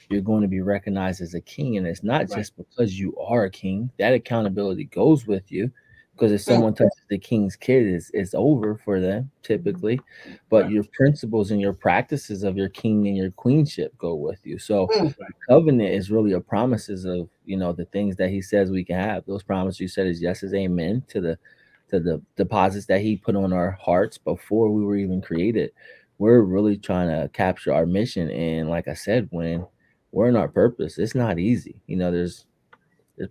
you're going to be recognized as a king. And it's not just because you are a king. That accountability goes with you, because if someone touches the king's kid, it's over for them typically. But your principles and your practices of your king and your queenship go with you. So the covenant is really a promises of, you know, the things that he says we can have. Those promises you said is yes is amen to the deposits that he put on our hearts before we were even created. We're really trying to capture our mission. And like I said, when we're in our purpose, it's not easy. You know, there's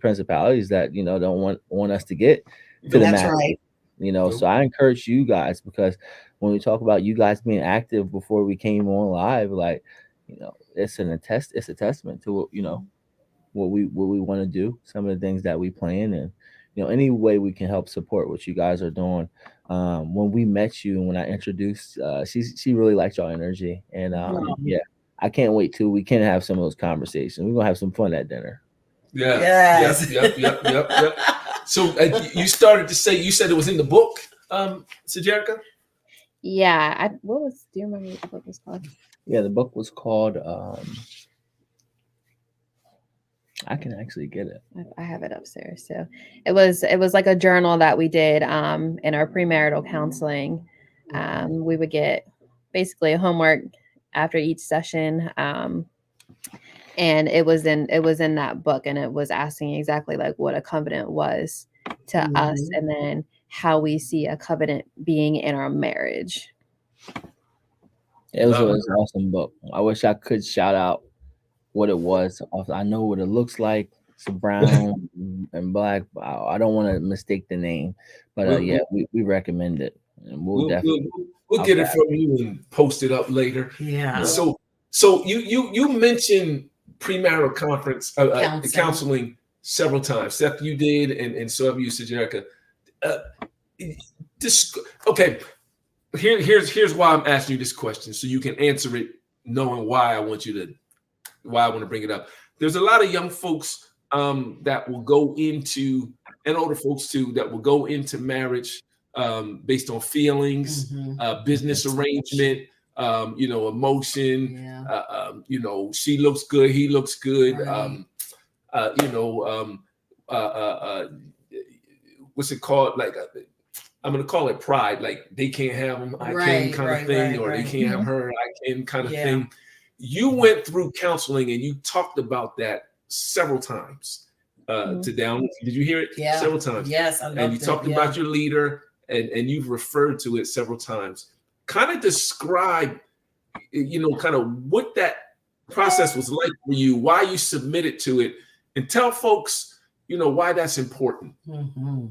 principalities that, you know, don't want us to get to the max. You know, so I encourage you guys, because when we talk about you guys being active before we came on live, like, you know, it's a testament to, you know, what we want to do, some of the things that we plan, and, you know, any way we can help support what you guys are doing. When we met you and when I introduced, she really liked your energy, and yeah, I can't wait till we can have some of those conversations. We're gonna have some fun at dinner. Yeah. Yes. Yep. So you started to say, you said it was in the book, CJerika? Yeah. Do you remember what the book was called? Yeah, the book was called I can actually get it. I have it upstairs. So it was like a journal that we did in our premarital counseling. We would get basically a homework after each session. And it was in that book, and it was asking exactly like what a covenant was to us, and then how we see a covenant being in our marriage. It was an awesome book. I wish I could shout out what it was. I know what it looks like. It's brown and black. I don't want to mistake the name, but yeah, we recommend it, and we'll definitely get it from you and post it up later. Yeah. So you mentioned premarital conference counseling several times. Seth, you did, and so have you, CJerika. Okay. Here's why I'm asking you this question, so you can answer it knowing why I want to bring it up. There's a lot of young folks that will go into, and older folks too, that will go into marriage based on feelings, business arrangement, emotion. She looks good, he looks good. Right. What's it called? Like, I'm going to call it pride. Like, they can't have him, I can kind of thing, or they can't have her, I can kind of thing. You went through counseling and you talked about that several times. Did you hear it? Yeah. Several times. Yes, I loved and you talked about your leader, and you've referred to it several times. Kind of describe, kind of what that process was like for you, why you submitted to it, and tell folks, why that's important. Mm-hmm.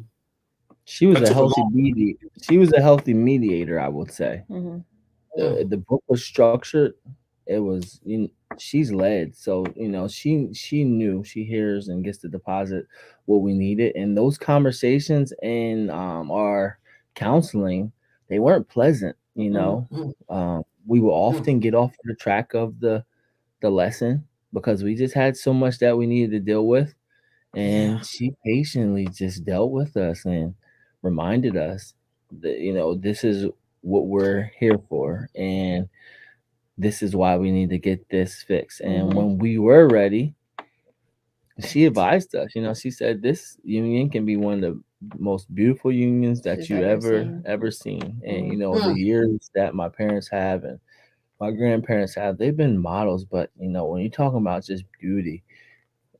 She was a healthy mediator, I would say. The book was structured. It was, she's led, so she knew, she hears and gets to deposit what we needed. And those conversations in our counseling, they weren't pleasant. We would often get off the track of the lesson because we just had so much that we needed to deal with, and she patiently just dealt with us and reminded us that this is what we're here for, and this is why we need to get this fixed. And when we were ready, she advised us. She said this union can be one of the most beautiful unions that you ever seen. And the years that my parents have and my grandparents have, they've been models. But when you're talking about just beauty,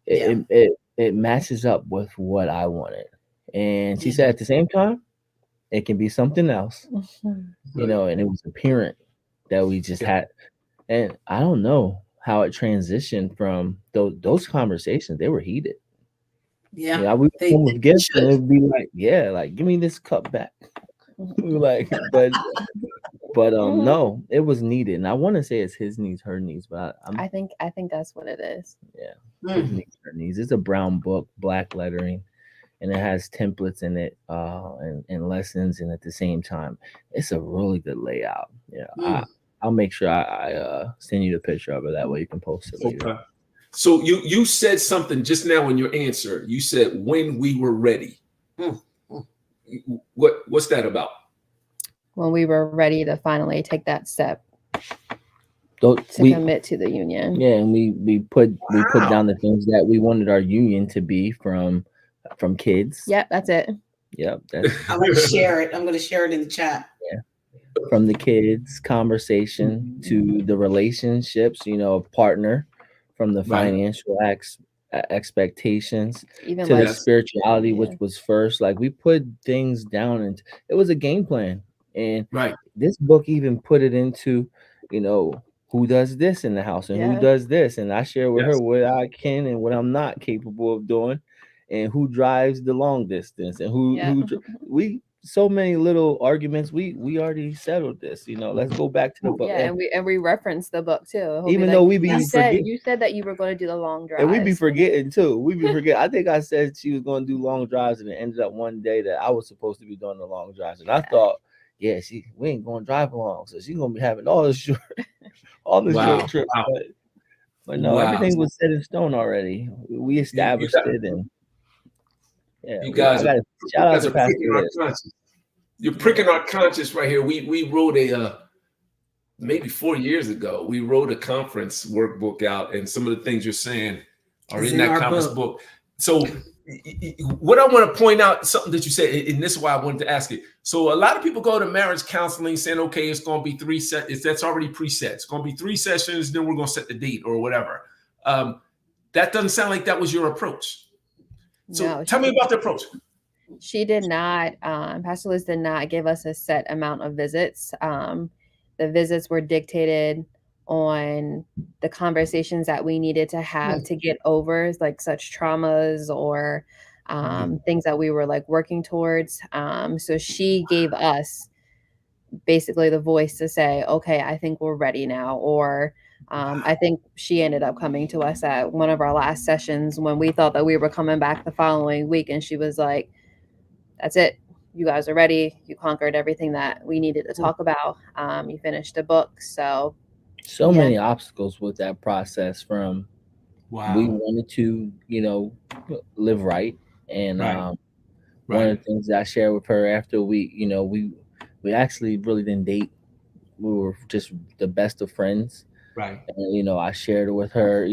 it matches up with what I wanted. And she said at the same time, it can be something else. And it was apparent that we just had. And I don't know how it transitioned from those conversations. They were heated. Yeah, we would come with gifts and it'd be like, give me this cup back. but no, it was needed. And I want to say it's his needs, her needs, but I think that's what it is. Yeah, his needs, her needs. It's a brown book, black lettering, and it has templates in it and lessons, and at the same time, it's a really good layout. Yeah. I'll make sure I send you the picture of it. That way you can post it later. Okay. So you said something just now in your answer. You said when we were ready. What's that about? When we were ready to finally take that step to commit to the union. Yeah, and we put down the things that we wanted our union to be from kids. Yep, that's it. Yep. I'm going to share it. I'm going to share it in the chat. Yeah. From the kids conversation to the relationships, a partner, from the financial expectations even to the spirituality, which was first. Like, we put things down, and it was a game plan. And this book even put it into, who does this in the house and who does this. And I share with her what I can and what I'm not capable of doing, and who drives the long distance, and who so many little arguments. We already settled this. Let's go back to the book. Yeah, and we reference the book too. Even though you said that you were going to do the long drive, and we be forgetting too. I think I said she was going to do long drives, and it ended up one day that I was supposed to be doing the long drives, and I thought, yeah, we ain't going to drive along, so she's gonna be having all this short trip. But no, everything was set in stone already. We established it, and you guys, I got to shout out to Pastor Liz. You're pricking our conscience right here. We wrote maybe 4 years ago. We wrote a conference workbook out, and some of the things you're saying are in that conference book. So what I want to point out, something that you said, and this is why I wanted to ask it. So a lot of people go to marriage counseling saying, okay, it's going to be 3 sets. That's already preset. It's going to be 3 sessions. Then we're going to set the date or whatever. That doesn't sound like that was your approach. So No, tell me about the approach. She did not, Pastor Liz did not give us a set amount of visits. The visits were dictated on the conversations that we needed to have to get over like such traumas or things that we were like working towards. So she gave us basically the voice to say, okay, I think we're ready now. Or I think she ended up coming to us at one of our last sessions when we thought that we were coming back the following week. And she was like, that's it. You guys are ready. You conquered everything that we needed to talk about. You finished a book. So many obstacles with that process from we wanted to, live right. And one of the things that I shared with her after we actually really didn't date. We were just the best of friends. Right. And, I shared with her,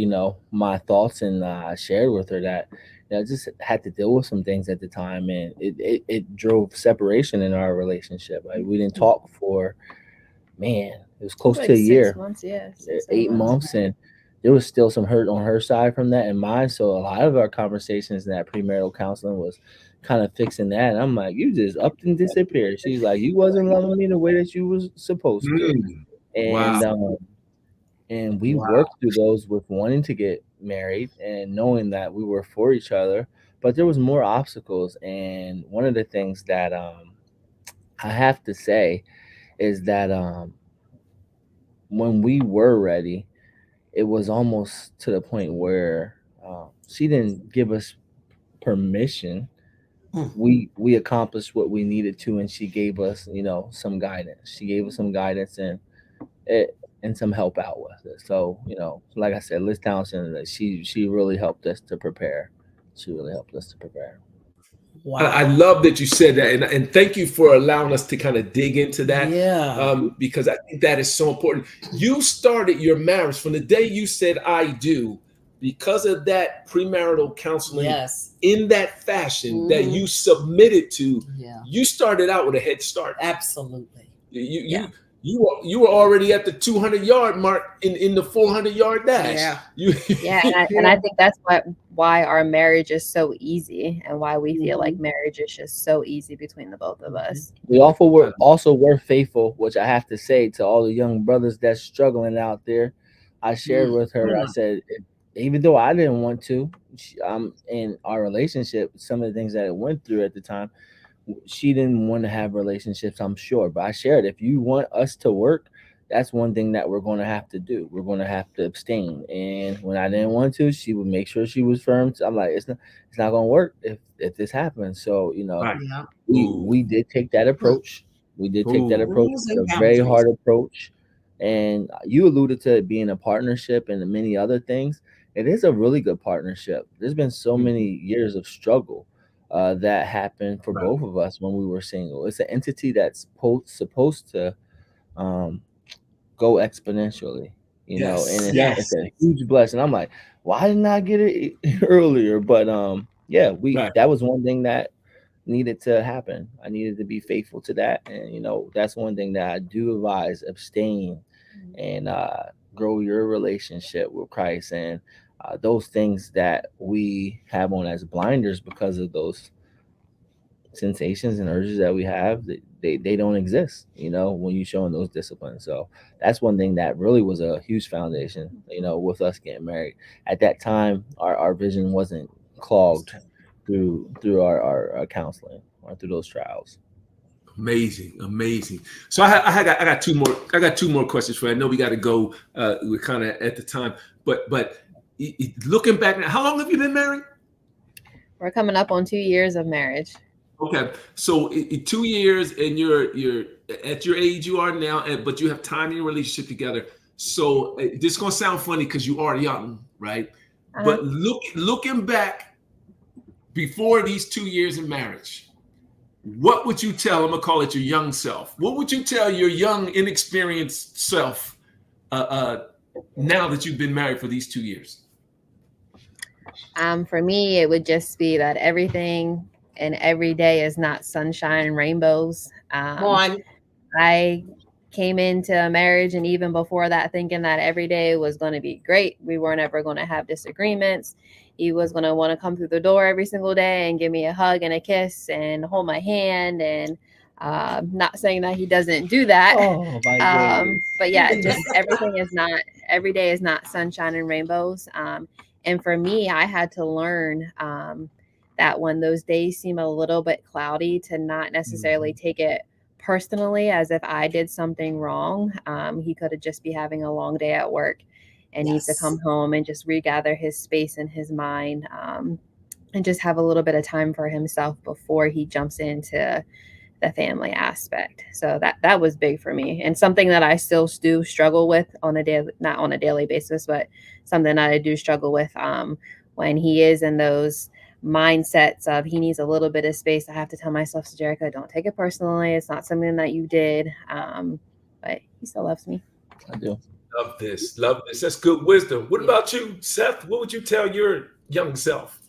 my thoughts, and I shared with her that I just had to deal with some things at the time, and it drove separation in our relationship. Like, we didn't talk for, it was close to a year. 6 months, 8 months, and there was still some hurt on her side from that and mine. So a lot of our conversations in that premarital counseling was kind of fixing that. And I'm like, you just upped and disappeared. She's like, you wasn't loving me the way that you was supposed to. And we worked through those with wanting to get married and knowing that we were for each other, but there was more obstacles. And one of the things that I have to say is that when we were ready, it was almost to the point where she didn't give us permission. We accomplished what we needed to, and she gave us, some guidance. She gave us some guidance and some help out with it. So, like I said, Liz Townsend, she really helped us to prepare. Wow. I love that you said that, and thank you for allowing us to kind of dig into that. Because I think that is so important. You started your marriage from the day you said "I do," because of that premarital counseling. In that fashion that you submitted to. You started out with a head start. Absolutely. You were already at the 200-yard mark in the 400-yard dash. And I think that's why our marriage is so easy, and why we feel like marriage is just so easy between the both of us. We also were faithful, which I have to say to all the young brothers that's struggling out there. I shared with her, I said, even though I didn't want to, in our relationship, some of the things that it went through at the time, she didn't want to have relationships, I'm sure. But I shared, if you want us to work, that's one thing that we're going to have to do. We're going to have to abstain. And when I didn't want to, she would make sure she was firm. So I'm like, it's not going to work if this happens. So, we did take that approach. It's a very hard approach. And you alluded to it being a partnership and many other things. It is a really good partnership. There's been so many years of struggle that happened for both of us when we were single. It's an entity that's supposed to go exponentially, and it's a huge blessing. I'm like, why didn't I get it earlier? But that was one thing that needed to happen. I needed to be faithful to that, and that's one thing that I do advise: abstain and grow your relationship with Christ. And those things that we have on as blinders because of those sensations and urges that we have, they don't exist, when you're showing those disciplines. So that's one thing that really was a huge foundation, with us getting married. At that time, our vision wasn't clogged through our counseling or through those trials. Amazing. So I got two more questions for you. I know we got to go. We're kind of at the time, but looking back now, how long have you been married? We're coming up on 2 years of marriage. Okay, so 2 years, and you're at your age you are now, but you have time in your relationship together. So this is gonna sound funny because you are young, right? But looking back before these 2 years in marriage, what would you tell? I'm gonna call it your young self. What would you tell your young, inexperienced self now that you've been married for these 2 years? For me, it would just be that everything and every day is not sunshine and rainbows. I came into a marriage, and even before that, thinking that every day was going to be great. We weren't ever going to have disagreements. He was going to want to come through the door every single day and give me a hug and a kiss and hold my hand. And not saying that he doesn't do that. But yeah, just every day is not sunshine and rainbows. And for me, I had to learn that when those days seem a little bit cloudy, to not necessarily take it personally as if I did something wrong. He could have just be having a long day at work and needs to come home and just regather his space and his mind, and just have a little bit of time for himself before he jumps into the family aspect. So that was big for me, and something that I still do struggle with on a daily, not on a daily basis, but something that I do struggle with when he is in those mindsets of he needs a little bit of space. I have to tell myself, CJerika, don't take it personally. It's not something that you did. But he still loves me. I do. Love this. That's good wisdom. What about you, Seth? What would you tell your young self?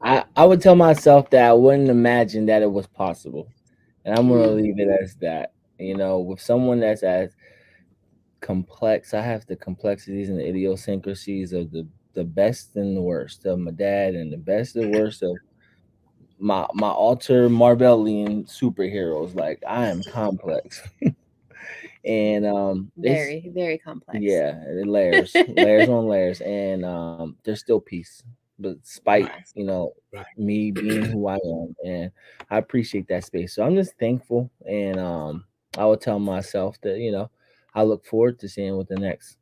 I would tell myself that I wouldn't imagine that it was possible. And I'm going to leave it as that. With someone that's as complex, I have the complexities and the idiosyncrasies of the best and the worst of my dad, and the best and worst of my alter Marvelian superheroes. Like, I am complex. And very, very complex. Yeah, layers on layers. And there's still peace, despite me being who I am, and I appreciate that space. So I'm just thankful, and I would tell myself that I look forward to seeing what the next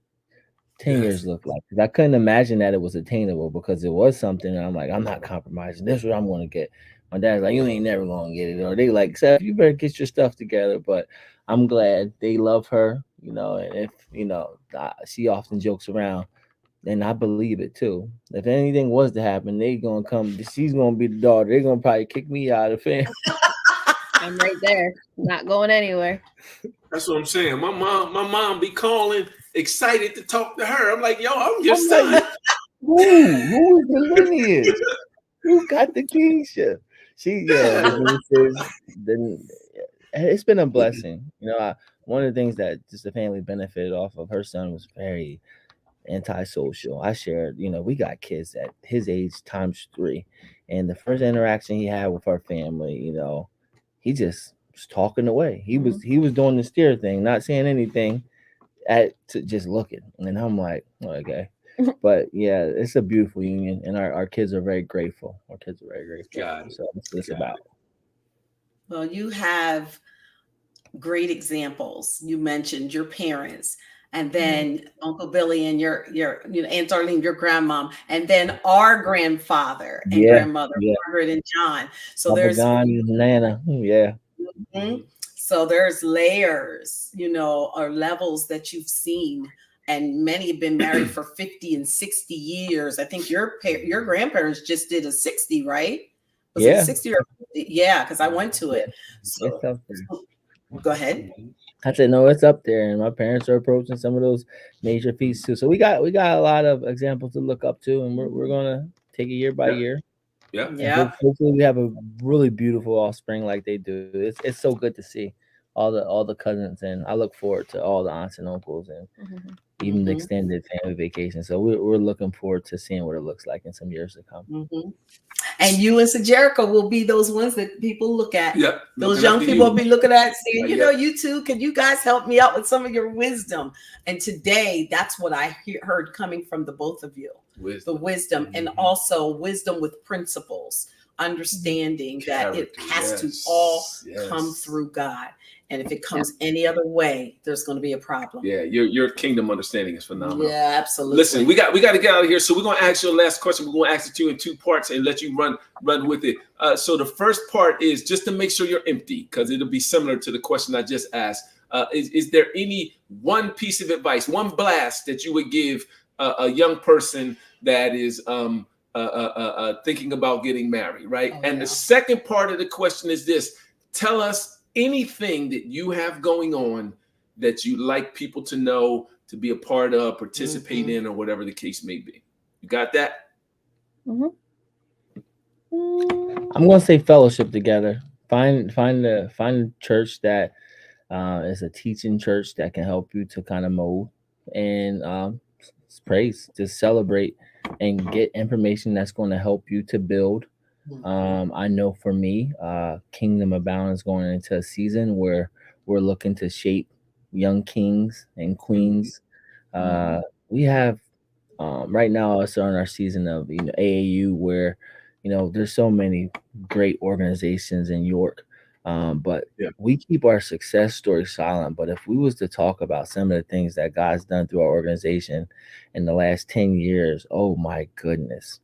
10 years look like. Because I couldn't imagine that it was attainable, because it was something that I'm like, I'm not compromising. This is what I'm going to get. My dad's like, you ain't never going to get it. Or they like, Seth, you better get your stuff together. But I'm glad they love her, and if, she often jokes around, and I believe it too. If anything was to happen, they going to come, she's going to be the daughter. They're going to probably kick me out of the family. I'm right there, not going anywhere. That's what I'm saying. My mom be calling, excited to talk to her. I'm like, yo, I'm your son. Who is the lineage? Who got the kingship? It's been a blessing. One of the things that just the family benefited off of, her son was very antisocial. I shared, we got kids at his age times 3. And the first interaction he had with our family, he just was talking away. He was doing the stare thing, not saying anything, just looking. And I'm like, oh, okay. But yeah, it's a beautiful union, and our kids are very grateful. So that's what it's about. Well, you have great examples. You mentioned your parents, and then Uncle Billy, and your Aunt Darlene, your grandmom, and then our grandfather and grandmother, Margaret and John. So Papa there's John and Nana. So there's layers, or levels that you've seen. And many have been married for 50 and 60 years. I think your grandparents just did a 60, right? Was it 60 or 50? Yeah, because I went to it. So, go ahead. I said, no, it's up there, and my parents are approaching some of those major feats too. So we got a lot of examples to look up to, and we're gonna take it year by year. Yeah. Hopefully we have a really beautiful offspring like they do. It's so good to see all the cousins, and I look forward to all the aunts and uncles, and even the extended family vacation. So we're looking forward to seeing what it looks like in some years to come. And you and CJerika will be those ones that people look at. Yep. Those young people will be looking at, saying, you two, can you guys help me out with some of your wisdom? And today, that's what I heard coming from the both of you. The wisdom, and also wisdom with principles, understanding that it has to all come through God. And if it comes any other way, there's going to be a problem. Yeah, your kingdom understanding is phenomenal. Yeah, absolutely. Listen, we got to get out of here. So we're going to ask your last question. We're going to ask it to you in 2 parts and let you run with it. So the first part is just to make sure you're empty, because it'll be similar to the question I just asked. Is there any one piece of advice, one blast that you would give a young person that is thinking about getting married, right? The second part of the question is this: tell us anything that you have going on that you like people to know, to be a part of, participate in, or whatever the case may be. You got that? I'm gonna say fellowship together. Find a church that is a teaching church that can help you to kind of mold and praise, just celebrate and get information that's going to help you to build. I know for me, Kingdom Abound is going into a season where we're looking to shape young kings and queens. We have right now us on our season of AAU, where there's so many great organizations in York, but we keep our success story silent. But if we was to talk about some of the things that God's done through our organization in the last 10 years, oh my goodness.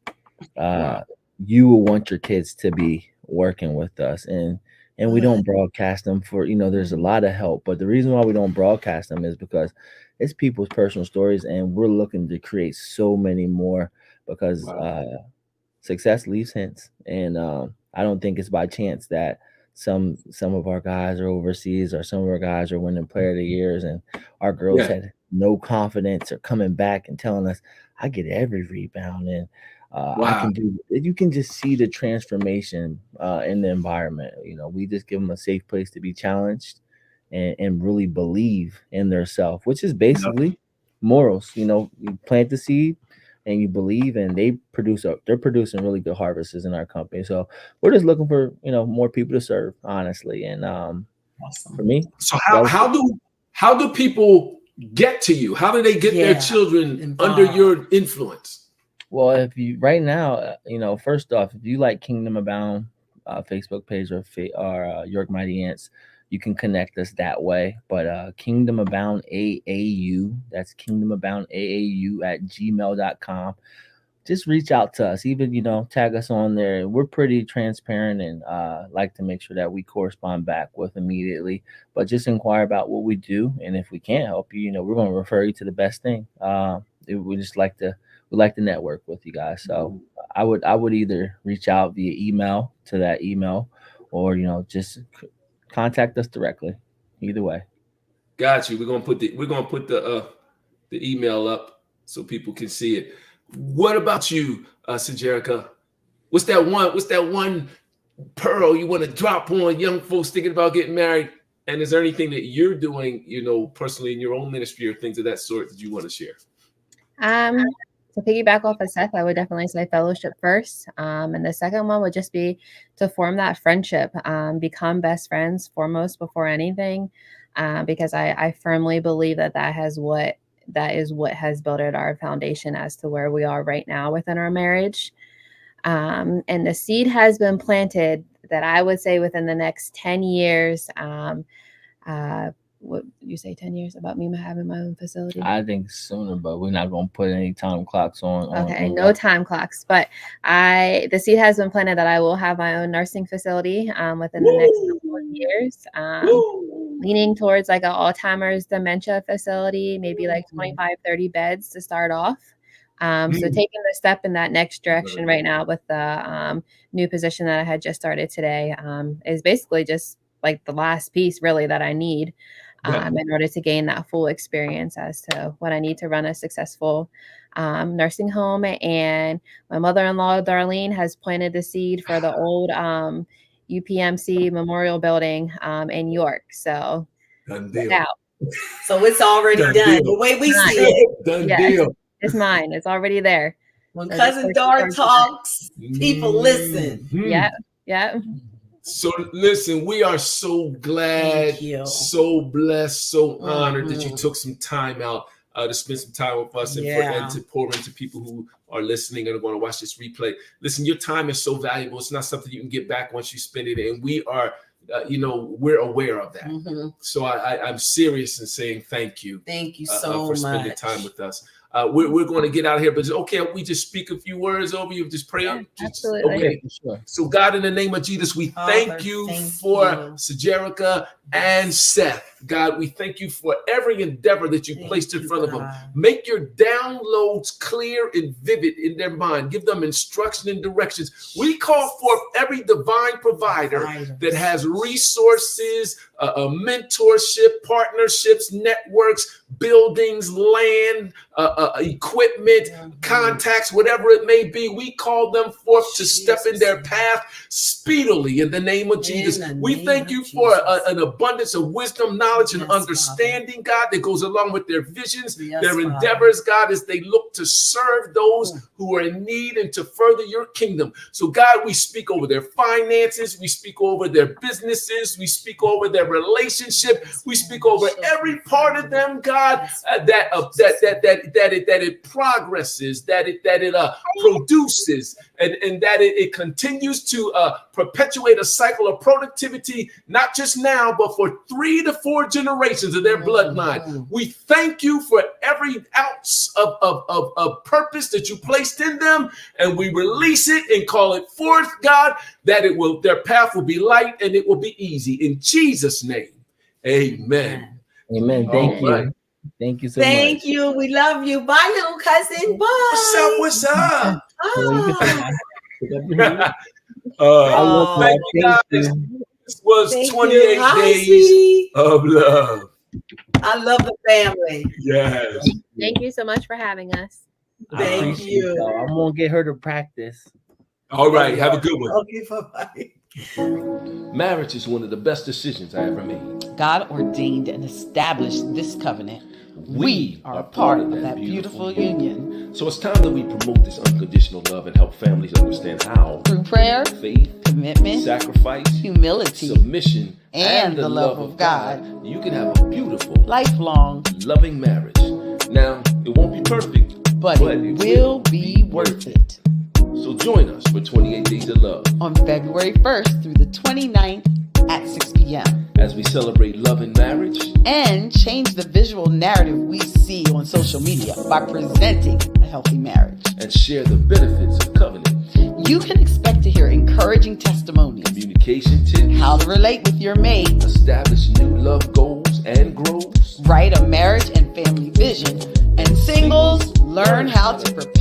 You will want your kids to be working with us, and we don't broadcast them for, there's a lot of help, but the reason why we don't broadcast them is because it's people's personal stories, and we're looking to create so many more, because success leaves hints, and I don't think it's by chance that some of our guys are overseas, or some of our guys are winning player of the years, and our girls had no confidence, or coming back and telling us, I get every rebound, and I can do it. You can just see the transformation in the environment. We just give them a safe place to be challenged and really believe in their self, which is basically morals. You plant the seed and you believe, and they're producing really good harvests in our company. So we're just looking for, more people to serve, honestly. And for me, so how do people get to you? How do they get their children under your influence? Well, if you right now, first off, if you like Kingdom Abound Facebook page or York Mighty Ants, you can connect us that way. But Kingdom Abound AAU, that's Kingdom Abound AAU at gmail.com. Just reach out to us, even, tag us on there. We're pretty transparent and like to make sure that we correspond back with immediately. But just inquire about what we do. And if we can't help you, we're going to refer you to the best thing. We just like to network with you guys. So I would either reach out via email to that email, or just contact us directly. Either way. Got you. We're gonna put the email up so people can see it. What about you, CJerika? What's that one pearl you want to drop on young folks thinking about getting married? And is there anything that you're doing, personally in your own ministry or things of that sort that you want to share? To piggyback off of Seth, I would definitely say fellowship first. And the second one would just be to form that friendship, become best friends foremost before anything, because I firmly believe that is what has built our foundation as to where we are right now within our marriage. And the seed has been planted that I would say within the next 10 years, what you say 10 years about me having my own facility? I think sooner, but we're not going to put any time clocks on. Okay, no time clocks, but the seed has been planted that I will have my own nursing facility within the next couple of years, leaning towards like an Alzheimer's dementia facility, maybe like 25-30 beds to start off. So taking the step in that next direction right now with the new position that I had just started today is basically just like the last piece really that I need in order to gain that full experience as to what I need to run a successful nursing home. And my mother-in-law, Darlene, has planted the seed for the old UPMC Memorial Building in York. So done deal. So it's already done. The way we see it. Done deal. It's mine. It's already there. When Cousin Dar talks, people listen. Yeah. So listen, we are so glad, so blessed, so honored that you took some time out to spend some time with us and to pour into people who are listening and are going to watch this replay. Listen, your time is so valuable. It's not something you can get back once you spend it. And we are we're aware of that. Mm-hmm. So I'm serious in saying thank you. Thank you so for spending time with us. We're going to get out of here, but it's okay if we just speak a few words over you, just pray. Absolutely. Okay. Sure. So God, in the name of Jesus, we thank you for CJerika and Seth. God, we thank you for every endeavor that you placed in front of them. Make your downloads clear and vivid in their mind. Give them instruction and directions. We call forth every divine provider that has resources, mentorship, partnerships, networks, buildings, land, equipment, contacts, whatever it may be. We call them forth to step in their path speedily in the name of Jesus. We thank you for an abundance of wisdom, knowledge, and understanding, God, that goes along with their visions, their endeavors, God, as they look to serve those who are in need and to further your kingdom. So, God, we speak over their finances, we speak over their businesses, we speak over their relationship, we speak over every part of them, God, that it progresses, that it produces, and that it continues to perpetuate a cycle of productivity, not just now, but for 3 to 4 generations of their bloodline. We thank you for every ounce of purpose that you placed in them, and we release it and call it forth, God, that their path will be light and it will be easy. In Jesus' name, amen. Amen. Thank you. Right. Thank you so much. Thank you. We love you. Bye, little cousin. Bye. What's up? Thank you, guys. This was 28 days of love. I love the family. Yes. Thank you so much for having us. Thank you. I'm going to get her to practice. All right. Have a good one. Okay, bye-bye. Marriage is one of the best decisions I ever made. God ordained and established this covenant. We are part of that beautiful union. So it's time that we promote this unconditional love and help families understand how. Through prayer, faith, commitment, sacrifice, humility, submission, and the love of God, you can have a beautiful, lifelong, loving marriage. Now, it won't be perfect, but it will be worth it. So join us for 28 Days of Love on February 1st through the 29th at 6 p.m. as we celebrate love and marriage and change the visual narrative we see on social media by presenting a healthy marriage and share the benefits of covenant. You can expect to hear encouraging testimonies, communication tips, how to relate with your mate, establish new love goals and goals, write a marriage and family vision, and singles learn how to prepare